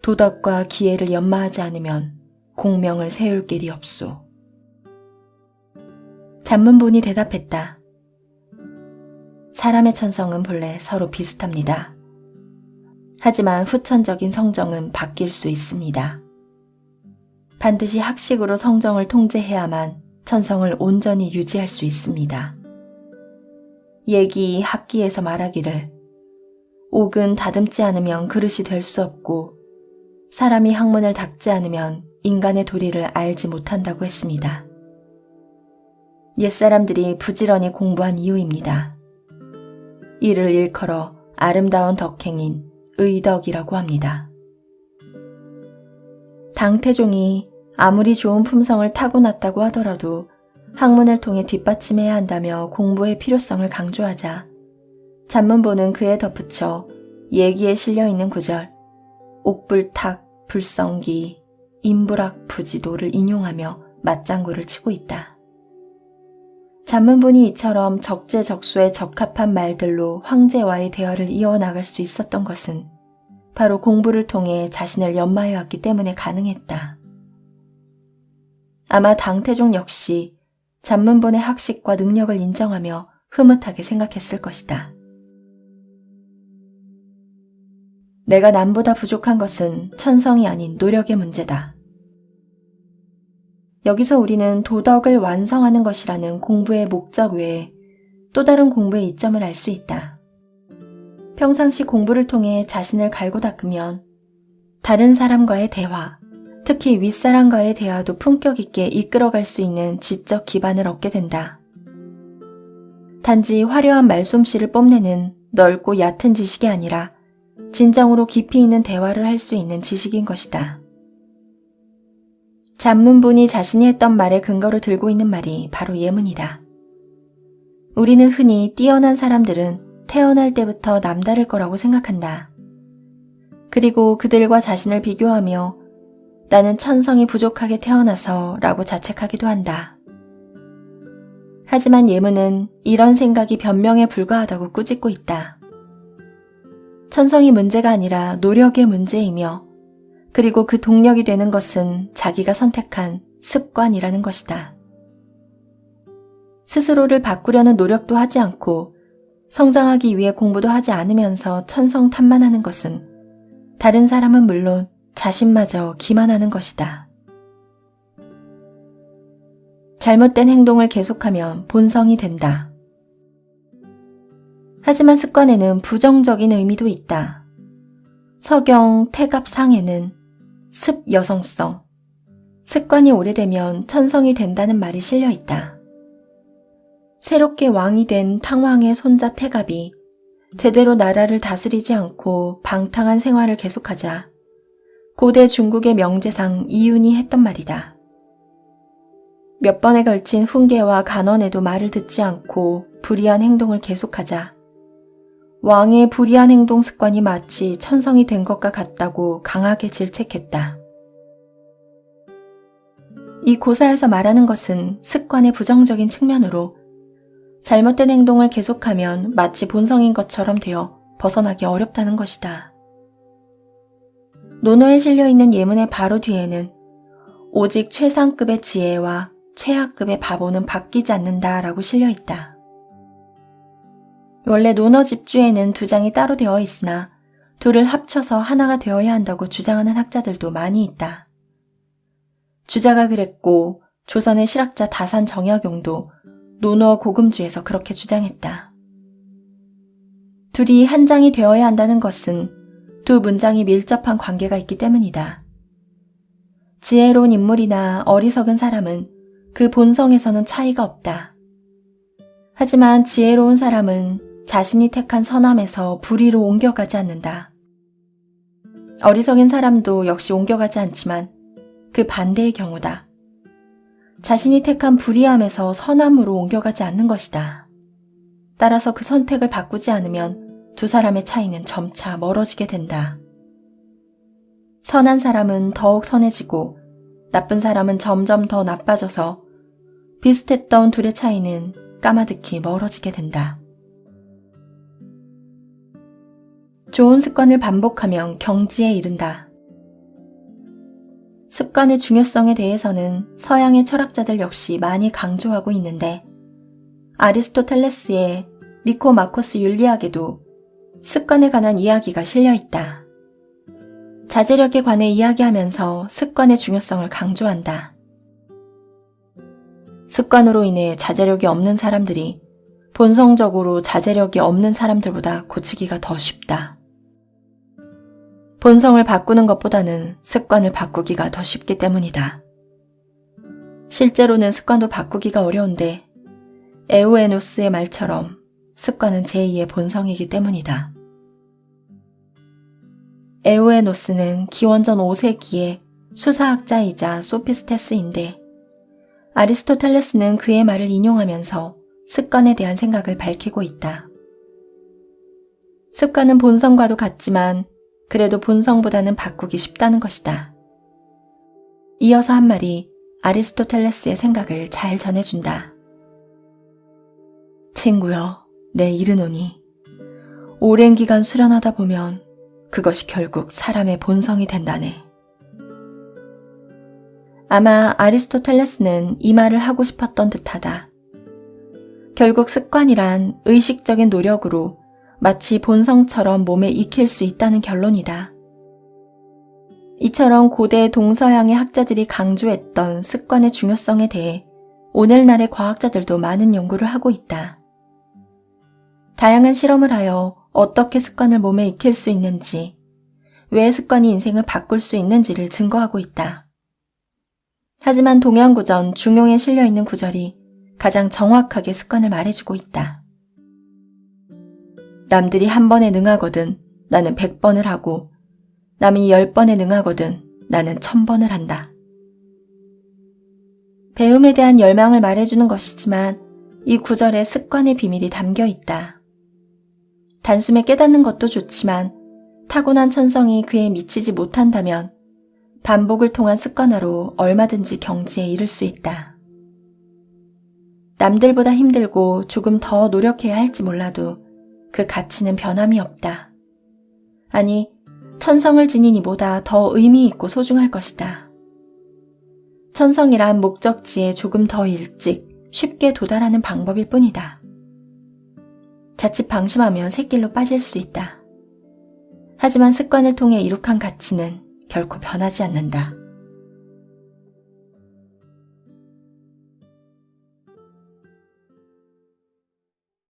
도덕과 기회를 연마하지 않으면 공명을 세울 길이 없소. 잔문본이 대답했다. 사람의 천성은 본래 서로 비슷합니다. 하지만 후천적인 성정은 바뀔 수 있습니다. 반드시 학식으로 성정을 통제해야만 천성을 온전히 유지할 수 있습니다. 예기 학기에서 말하기를 옥은 다듬지 않으면 그릇이 될 수 없고 사람이 학문을 닦지 않으면 인간의 도리를 알지 못한다고 했습니다. 옛사람들이 부지런히 공부한 이유입니다. 이를 일컬어 아름다운 덕행인 의덕이라고 합니다. 당태종이 아무리 좋은 품성을 타고났다고 하더라도 학문을 통해 뒷받침해야 한다며 공부의 필요성을 강조하자 잔문본은 그에 덧붙여 예기에 실려있는 구절 옥불탁 불성기 인불학 부지도를 인용하며 맞장구를 치고 있다. 잔문본이 이처럼 적재적소에 적합한 말들로 황제와의 대화를 이어나갈 수 있었던 것은 바로 공부를 통해 자신을 연마해왔기 때문에 가능했다. 아마 당태종 역시 잔문본의 학식과 능력을 인정하며 흐뭇하게 생각했을 것이다. 내가 남보다 부족한 것은 천성이 아닌 노력의 문제다. 여기서 우리는 도덕을 완성하는 것이라는 공부의 목적 외에 또 다른 공부의 이점을 알 수 있다. 평상시 공부를 통해 자신을 갈고 닦으면 다른 사람과의 대화, 특히 윗사람과의 대화도 품격 있게 이끌어갈 수 있는 지적 기반을 얻게 된다. 단지 화려한 말솜씨를 뽐내는 넓고 얕은 지식이 아니라 진정으로 깊이 있는 대화를 할 수 있는 지식인 것이다. 잔문본이 자신이 했던 말의 근거로 들고 있는 말이 바로 예문이다. 우리는 흔히 뛰어난 사람들은 태어날 때부터 남다를 거라고 생각한다. 그리고 그들과 자신을 비교하며 나는 천성이 부족하게 태어나서 라고 자책하기도 한다. 하지만 예문은 이런 생각이 변명에 불과하다고 꾸짖고 있다. 천성이 문제가 아니라 노력의 문제이며 그리고 그 동력이 되는 것은 자기가 선택한 습관이라는 것이다. 스스로를 바꾸려는 노력도 하지 않고 성장하기 위해 공부도 하지 않으면서 천성 탓만하는 것은 다른 사람은 물론 자신마저 기만하는 것이다. 잘못된 행동을 계속하면 본성이 된다. 하지만 습관에는 부정적인 의미도 있다. 서경 태갑상에는 습 여성성, 습관이 오래되면 천성이 된다는 말이 실려 있다. 새롭게 왕이 된 탕왕의 손자 태갑이 제대로 나라를 다스리지 않고 방탕한 생활을 계속하자 고대 중국의 명제상 이윤이 했던 말이다. 몇 번에 걸친 훈계와 간언에도 말을 듣지 않고 불의한 행동을 계속하자 왕의 불의한 행동 습관이 마치 천성이 된 것과 같다고 강하게 질책했다. 이 고사에서 말하는 것은 습관의 부정적인 측면으로 잘못된 행동을 계속하면 마치 본성인 것처럼 되어 벗어나기 어렵다는 것이다. 논어에 실려있는 예문의 바로 뒤에는 오직 최상급의 지혜와 최하급의 바보는 바뀌지 않는다 라고 실려있다. 원래 논어 집주에는 두 장이 따로 되어 있으나 둘을 합쳐서 하나가 되어야 한다고 주장하는 학자들도 많이 있다. 주자가 그랬고 조선의 실학자 다산 정약용도 논어 고금주에서 그렇게 주장했다. 둘이 한 장이 되어야 한다는 것은 두 문장이 밀접한 관계가 있기 때문이다. 지혜로운 인물이나 어리석은 사람은 그 본성에서는 차이가 없다. 하지만 지혜로운 사람은 자신이 택한 선함에서 불의로 옮겨가지 않는다. 어리석은 사람도 역시 옮겨가지 않지만 그 반대의 경우다. 자신이 택한 불의함에서 선함으로 옮겨가지 않는 것이다. 따라서 그 선택을 바꾸지 않으면 두 사람의 차이는 점차 멀어지게 된다. 선한 사람은 더욱 선해지고 나쁜 사람은 점점 더 나빠져서 비슷했던 둘의 차이는 까마득히 멀어지게 된다. 좋은 습관을 반복하면 경지에 이른다. 습관의 중요성에 대해서는 서양의 철학자들 역시 많이 강조하고 있는데 아리스토텔레스의 니코마코스 윤리학에도 습관에 관한 이야기가 실려 있다. 자제력에 관해 이야기하면서 습관의 중요성을 강조한다. 습관으로 인해 자제력이 없는 사람들이 본성적으로 자제력이 없는 사람들보다 고치기가 더 쉽다. 본성을 바꾸는 것보다는 습관을 바꾸기가 더 쉽기 때문이다. 실제로는 습관도 바꾸기가 어려운데 에우에노스의 말처럼 습관은 제2의 본성이기 때문이다. 에우에노스는 기원전 5세기의 수사학자이자 소피스테스인데 아리스토텔레스는 그의 말을 인용하면서 습관에 대한 생각을 밝히고 있다. 습관은 본성과도 같지만 그래도 본성보다는 바꾸기 쉽다는 것이다. 이어서 한 말이 아리스토텔레스의 생각을 잘 전해준다. 친구여, 내 이르노니 오랜 기간 수련하다 보면 그것이 결국 사람의 본성이 된다네. 아마 아리스토텔레스는 이 말을 하고 싶었던 듯하다. 결국 습관이란 의식적인 노력으로 마치 본성처럼 몸에 익힐 수 있다는 결론이다. 이처럼 고대 동서양의 학자들이 강조했던 습관의 중요성에 대해 오늘날의 과학자들도 많은 연구를 하고 있다. 다양한 실험을 하여 어떻게 습관을 몸에 익힐 수 있는지, 왜 습관이 인생을 바꿀 수 있는지를 증거하고 있다. 하지만 동양고전 중용에 실려있는 구절이 가장 정확하게 습관을 말해주고 있다. 남들이 한 번에 능하거든 나는 100번을 하고 남이 10번에 능하거든 나는 1000번을 한다. 배움에 대한 열망을 말해주는 것이지만 이 구절에 습관의 비밀이 담겨 있다. 단숨에 깨닫는 것도 좋지만 타고난 천성이 그에 미치지 못한다면 반복을 통한 습관화로 얼마든지 경지에 이를 수 있다. 남들보다 힘들고 조금 더 노력해야 할지 몰라도 그 가치는 변함이 없다. 아니, 천성을 지닌 이보다 더 의미 있고 소중할 것이다. 천성이란 목적지에 조금 더 일찍 쉽게 도달하는 방법일 뿐이다. 자칫 방심하면 샛길로 빠질 수 있다. 하지만 습관을 통해 이룩한 가치는 결코 변하지 않는다.